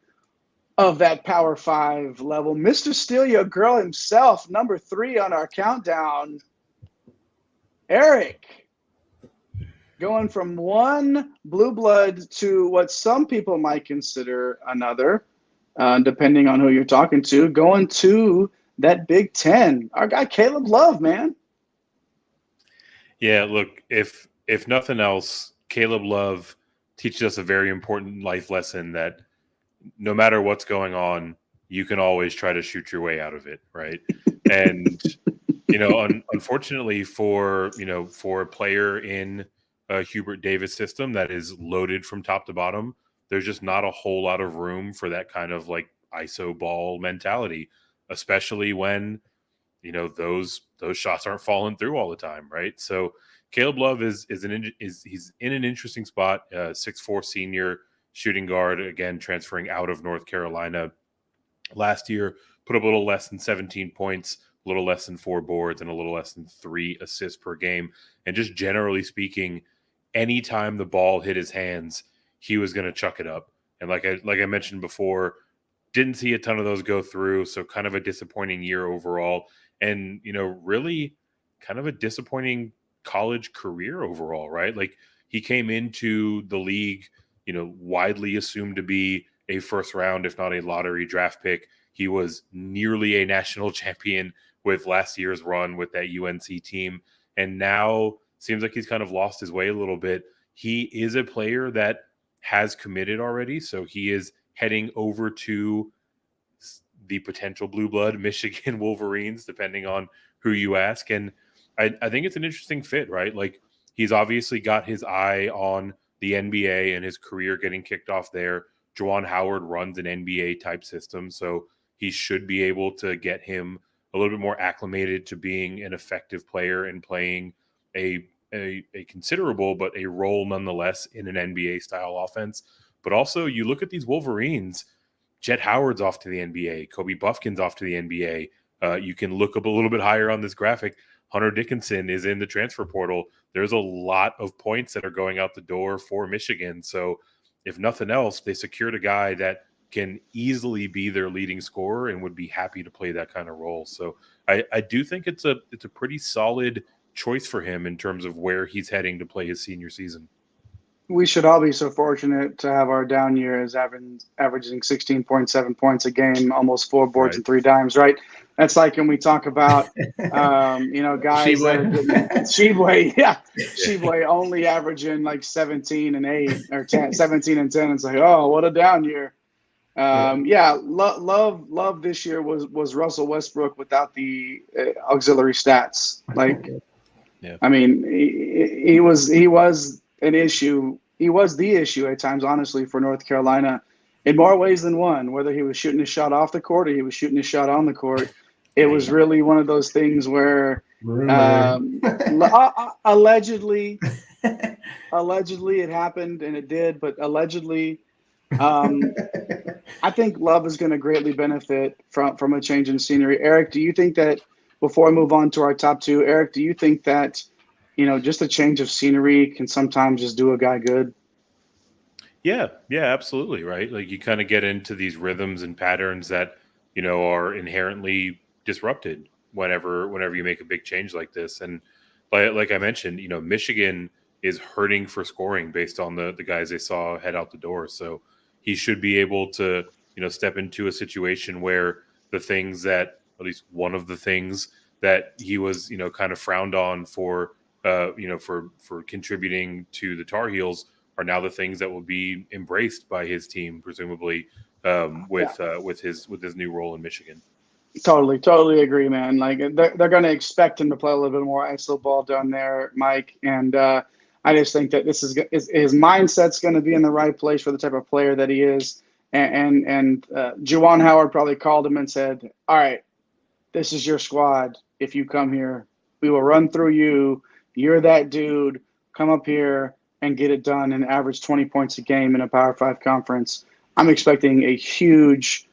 of that Power 5 level, Mr. Steal Your Girl himself, number 3 on our countdown, Eric, going from one blue blood to what some people might consider another, depending on who you're talking to, going to that Big Ten. Our guy Caleb Love, man. Yeah, look, if nothing else, Caleb Love teaches us a very important life lesson that no matter what's going on, you can always try to shoot your way out of it, right? And unfortunately for a player in a Hubert Davis system that is loaded from top to bottom, there's just not a whole lot of room for that kind of like ISO ball mentality, especially when those shots aren't falling through all the time, right? So Caleb Love he's in an interesting spot. 6'4" senior shooting guard, again transferring out of North Carolina. Last year, put up a little less than 17 points, a little less than 4 boards, and a little less than 3 assists per game. And just generally speaking, anytime the ball hit his hands, he was going to chuck it up. And like I mentioned before, didn't see a ton of those go through. So kind of a disappointing year overall, and really kind of a disappointing college career overall, right? Like, he came into the league, widely assumed to be a first round, if not a lottery draft pick. He was nearly a national champion with last year's run with that UNC team. And now seems like he's kind of lost his way a little bit. He is a player that has committed already. So he is heading over to the potential blue blood Michigan Wolverines, depending on who you ask. And I think it's an interesting fit, right? Like, he's obviously got his eye on the NBA and his career getting kicked off there. Juwan Howard runs an NBA type system, so he should be able to get him a little bit more acclimated to being an effective player and playing a considerable, but a role nonetheless in an NBA style offense. But also, you look at these Wolverines, Jet Howard's off to the NBA, Kobe Buffkin's off to the NBA. You can look up a little bit higher on this graphic. Hunter Dickinson is in the transfer portal. There's a lot of points that are going out the door for Michigan. So if nothing else, they secured a guy that can easily be their leading scorer and would be happy to play that kind of role. So I do think it's a pretty solid choice for him in terms of where he's heading to play his senior season. We should all be so fortunate to have our down year as averaging 16.7 points a game, almost 4 boards and 3 dimes, right? That's like when we talk about, guys that are getting Sheboy only averaging like 17 and 8 or 17 and 10. It's like, oh, what a down year. Love this year was Russell Westbrook without the auxiliary stats. Like, I mean, he was an issue. He was the issue at times, honestly, for North Carolina in more ways than one, whether he was shooting his shot off the court or he was shooting his shot on the court. It was really one of those things where allegedly it happened, and it did, but allegedly I think Love is going to greatly benefit from a change in scenery. Eric, do you think that, before I move on to our top 2, Eric, do you think that just a change of scenery can sometimes just do a guy good? Yeah, absolutely, right? Like, you kind of get into these rhythms and patterns that, are inherently disrupted whenever you make a big change like this. And like I mentioned, Michigan is hurting for scoring based on the guys they saw head out the door. So he should be able to, step into a situation where the things that, at least one of the things that he was, kind of frowned on for, for contributing to the Tar Heels are now the things that will be embraced by his team, presumably, with his new role in Michigan. Totally agree, man. Like they're going to expect him to play a little bit more ISO ball down there, Mike. And I just think that this is his mindset's going to be in the right place for the type of player that he is. And Juwan Howard probably called him and said, "All right, this is your squad. If you come here, we will run through you. You're that dude. Come up here and get it done and average 20 points a game in a Power 5 conference." I'm expecting a huge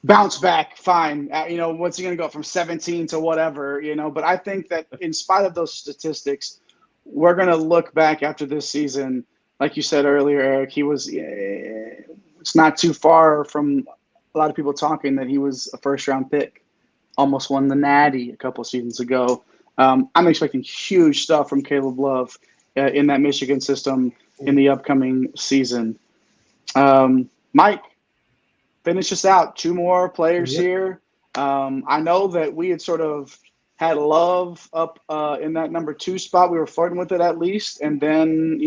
bounce back. Fine. What's he going to go from 17 to whatever, but I think that in spite of those statistics, we're going to look back after this season. Like you said earlier, Eric, it's not too far from a lot of people talking that he was a first round pick, almost won the Natty a couple seasons ago. I'm expecting huge stuff from Caleb Love in that Michigan system in the upcoming season. Mike, finish us out. 2 more players here. I know that we had sort of had Love up in that number 2 spot. We were flirting with it at least. And then,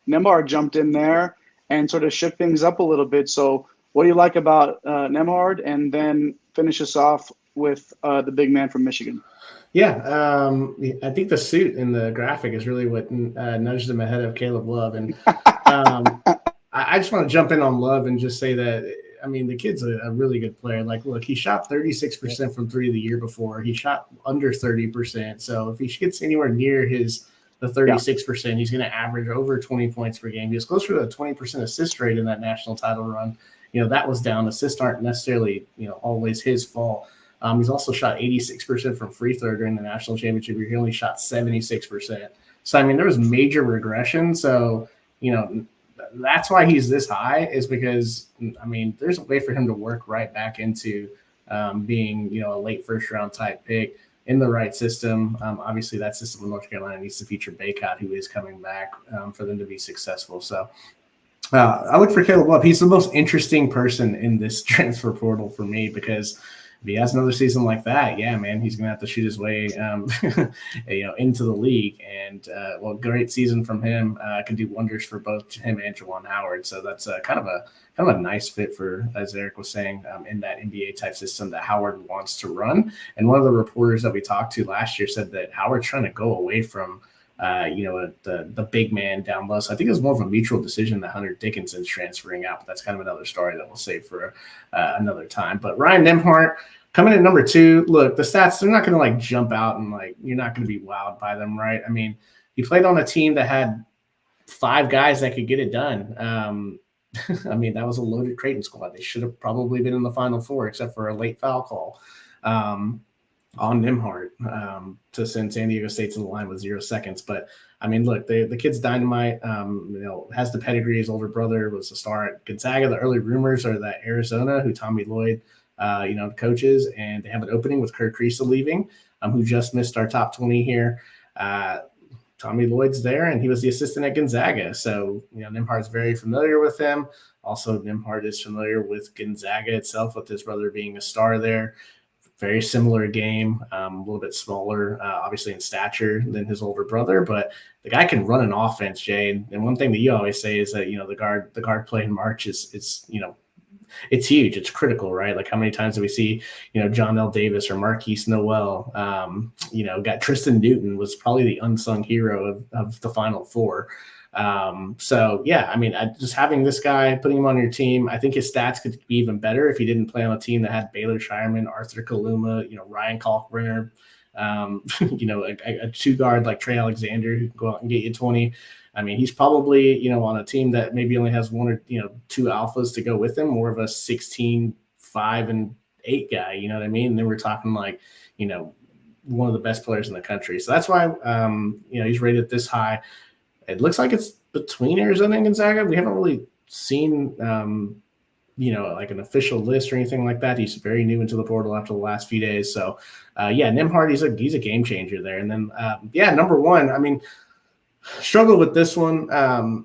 Nembhard jumped in there and sort of shook things up a little bit. So what do you like about Nembhard? And then finish us off with the big man from Michigan. Yeah, I think the suit in the graphic is really what nudged him ahead of Caleb Love. And I just want to jump in on Love and just say that, the kid's a really good player. Like, look, he shot 36% from 3 the year before. He shot under 30%. So if he gets anywhere near the 36%, he's going to average over 20 points per game. He was closer to a 20% assist rate in that national title run. That was down. Assists aren't necessarily, always his fault. He's also shot 86% from free throw during the national championship. He only shot 76%. So, there was major regression. So, that's why he's this high, is because, there's a way for him to work right back into being, a late first round type pick in the right system. Obviously, that system in North Carolina needs to feature Baycott, who is coming back for them to be successful. So I look for Caleb Love. He's the most interesting person in this transfer portal for me, because if he has another season like that, yeah, man, he's going to have to shoot his way, into the league. And great season from him. Can do wonders for both him and Juwan Howard. So that's kind of a nice fit for, as Eric was saying, in that NBA type system that Howard wants to run. And one of the reporters that we talked to last year said that Howard's trying to go away from the big man down low. So I think it was more of a mutual decision that Hunter Dickinson's transferring out, but that's kind of another story that we'll save for another time. But Ryan Nembhard coming in number 2, look, the stats, they're not going to jump out and you're not going to be wowed by them, right? He played on a team that had 5 guys that could get it done. That was a loaded Creighton squad. They should have probably been in the Final Four, except for a late foul call on Nembhard to send San Diego State to the line with 0 seconds. But look, the kid's dynamite. Has the pedigree. His older brother was a star at Gonzaga. The early rumors are that Arizona, who Tommy Lloyd, coaches, and they have an opening with Kirk Kriisa leaving, who just missed our top 20 here. Tommy Lloyd's there, and he was the assistant at Gonzaga. So, Nembhard's very familiar with him. Also, Nembhard is familiar with Gonzaga itself, with his brother being a star there. Very similar game, a little bit smaller, obviously in stature than his older brother, but the guy can run an offense, Jay. And one thing that you always say is that, the guard play in March is it's huge. It's critical, right? Like, how many times do we see, John L. Davis or Marquise Noel, got Tristan Newton was probably the unsung hero of the Final Four. So yeah, just having this guy, putting him on your team, I think his stats could be even better if he didn't play on a team that had Baylor Shireman, Arthur Kaluma, Ryan Kalkbrenner, a 2 guard like Trey Alexander who can go out and get you 20. He's probably, on a team that maybe only has 1 or 2 alphas to go with him, more of a 16, 5, and 8 guy, you know what I mean? And then we're talking one of the best players in the country. So that's why, he's rated this high. It looks like it's between Arizona and Gonzaga. We haven't really seen like an official list or anything like that. He's very new into the portal after the last few days. So, Nembhard, he's a game changer there. And then, number one, I mean, struggle with this one.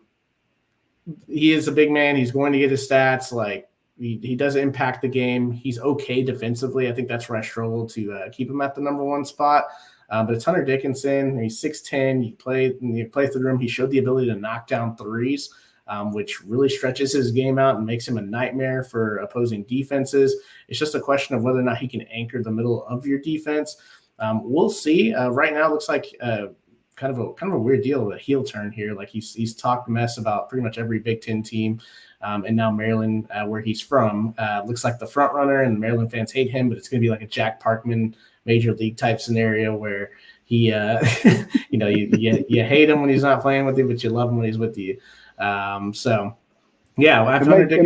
He is a big man. He's going to get his stats. Like, he does impact the game. He's okay defensively. I think that's where I struggle to keep him at the number one spot. But it's Hunter Dickinson. He's 6'10". You play through him. He showed the ability to knock down threes, which really stretches his game out and makes him a nightmare for opposing defenses. It's just a question of whether or not he can anchor the middle of your defense. We'll see. Right now, it looks like kind of a weird deal, a heel turn here. Like he's talked mess about pretty much every Big Ten team. And now Maryland, where he's from, looks like the front runner, and Maryland fans hate him, but it's going to be like a Jack Parkman major league type scenario where he, you hate him when he's not playing with you, but you love him when he's with you. It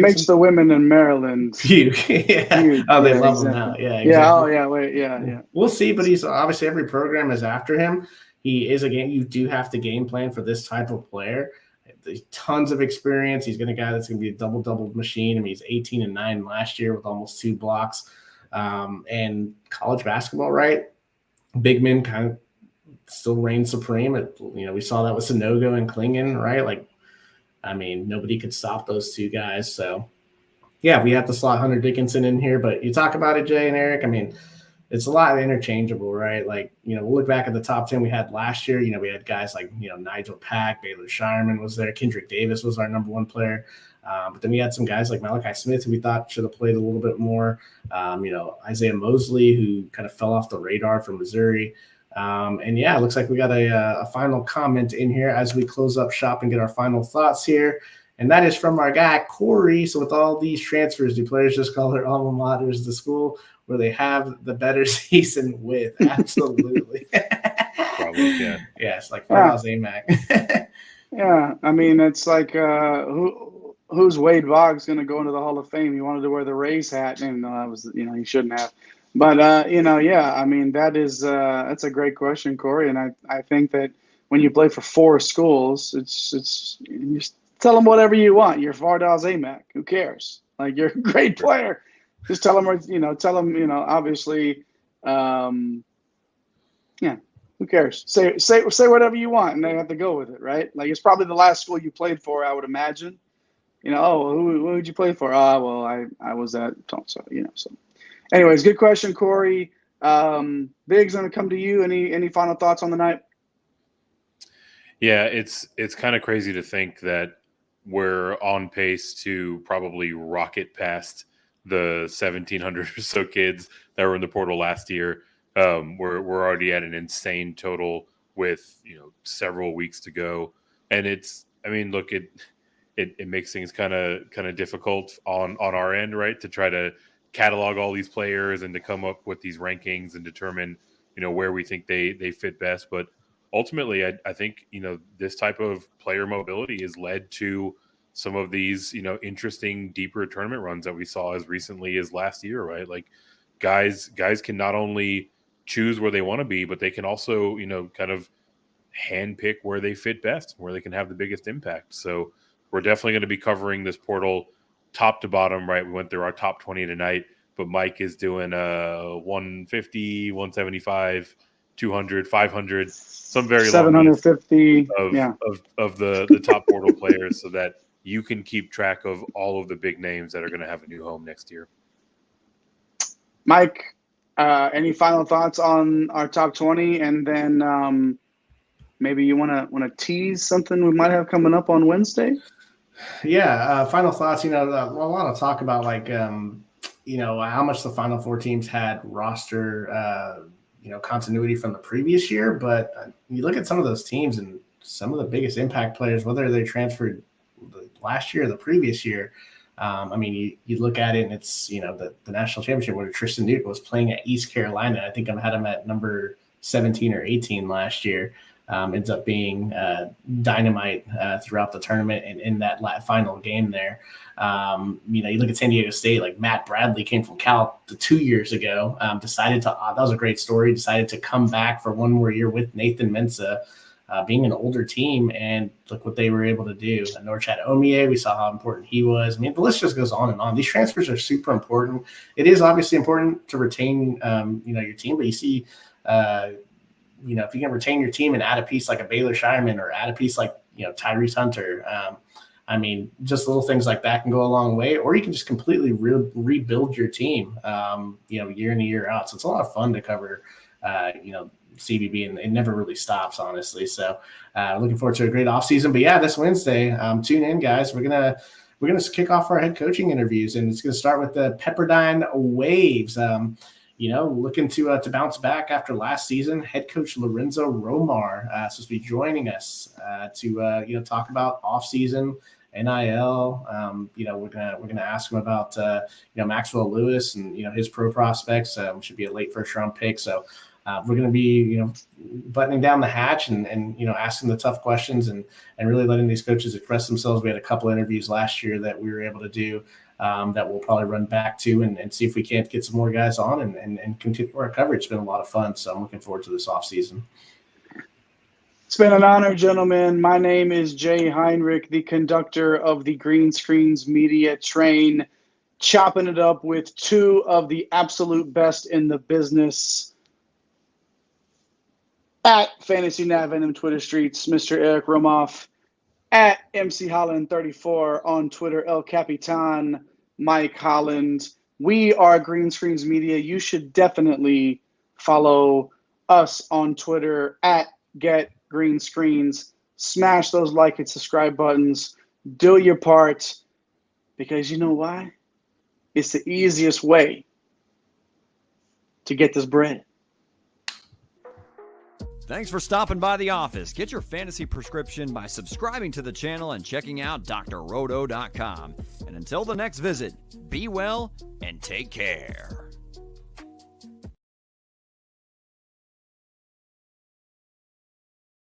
makes the women in Maryland huge. Huge. Oh, they love him now. Yeah, exactly. Yeah. Oh, yeah. Wait. Yeah. We'll see, but he's obviously every program is after him. He is you do have to game plan for this type of player. There's tons of experience. He's a guy that's going to be a double machine. I mean, he's 18-9 last year with almost 2 blocks. And college basketball, right? Big men kind of still reign supreme. We saw that with Sanogo and Klingon, right? Like, I mean, nobody could stop those two guys. So, yeah, we have to slot Hunter Dickinson in here. But you talk about it, Jay and Eric. I mean, it's a lot interchangeable, right? Like, we'll look back at the top 10 we had last year. We had guys like, Nigel Pack, Baylor Shireman was there. Kendrick Davis was our number one player. But then we had some guys like Malachi Smith, who we thought should have played a little bit more. Isaiah Mosley, who kind of fell off the radar from Missouri. It looks like we got a final comment in here as we close up shop and get our final thoughts here. And that is from our guy, Corey. So with all these transfers, do players just call their alma maters the school where they have the better season with? Absolutely. Probably, yeah. Yeah, it's like Fardaws Aimaq. Yeah, I mean, it's like who's Wade Boggs going to go into the Hall of Fame? He wanted to wear the Rays hat, and that was, he shouldn't have. But I mean, that's a great question, Corey, and I think that when you play for 4 schools, it's you just tell them whatever you want. You're Fardaws Aimaq. Who cares? Like, you're a great player. Just tell them, obviously, who cares? Say whatever you want, and they have to go with it, right? Like, it's probably the last school you played for, I would imagine. Who did you play for? Well, I was at so. So, anyways, good question, Corey. Biggs, going to come to you. Any final thoughts on the night? Yeah, it's kind of crazy to think that we're on pace to probably rocket past the 1,700 or so kids that were in the portal last year. We're already at an insane total with several weeks to go, and it makes things kind of difficult on our end, right? To try to catalog all these players and to come up with these rankings and determine where we think they fit best. But ultimately, I think this type of player mobility has led to some of these interesting deeper tournament runs that we saw as recently as last year, right? Like guys can not only choose where they want to be, but they can also kind of handpick where they fit best, where they can have the biggest impact. So we're definitely going to be covering this portal top to bottom, right? We went through our top 20 tonight, but Mike is doing 150, 175, 200, 500, some very 750 of the top portal players, so that you can keep track of all of the big names that are going to have a new home next year. Mike, any final thoughts on our top 20, and then maybe you want to tease something we might have coming up on Wednesday? Yeah, final thoughts. A lot of talk about how much the Final Four teams had roster, continuity from the previous year. But you look at some of those teams and some of the biggest impact players, whether they transferred last year or the previous year. You look at it and it's the national championship where Tristan Newton was playing at East Carolina. I think I had him at number 17 or 18 last year. Ends up being dynamite throughout the tournament and in that final game there. You look at San Diego State, like Matt Bradley came from Cal 2 years ago, that was a great story, decided to come back for one more year with Nathan Mensah. being an older team, and look what they were able to do. Norchad Omie, we saw how important he was. I mean, the list just goes on and on. These transfers are super important. It is obviously important to retain, your team, but you see, if you can retain your team and add a piece like a Baylor Shireman or add a piece like, Tyrese Hunter, just little things like that can go a long way, or you can just completely rebuild your team, year in and year out. So it's a lot of fun to cover, CBB, and it never really stops, honestly. So looking forward to a great offseason. But yeah, this Wednesday, tune in, guys. We're gonna kick off our head coaching interviews, and it's gonna start with the Pepperdine Waves. Looking to bounce back after last season. Head coach Lorenzo Romar is supposed to be joining us to talk about offseason, NIL. We're gonna ask him about Maxwell Lewis and his pro prospects. Should be a late first round pick. So we're going to be buttoning down the hatch and asking the tough questions and really letting these coaches express themselves. We had a couple interviews last year that we were able to do that we'll probably run back to and see if we can't get some more guys on and continue our coverage. It's been a lot of fun, so I'm looking forward to this offseason. It's been an honor, gentlemen. My name is Jay Heinrich, the conductor of the Green Screens Media Train, chopping it up with two of the absolute best in the business. At Fantasy Nav and Twitter streets, Mr. Eric Romoff. At MC Holland 34 on Twitter, El Capitan, Mike Holland. We are Green Screens Media. You should definitely follow us on Twitter at Get Green Screens. Smash those like and subscribe buttons. Do your part, because you know why? It's the easiest way to get this bread. Thanks for stopping by the office. Get your fantasy prescription by subscribing to the channel and checking out drrodo.com. And until the next visit, be well and take care.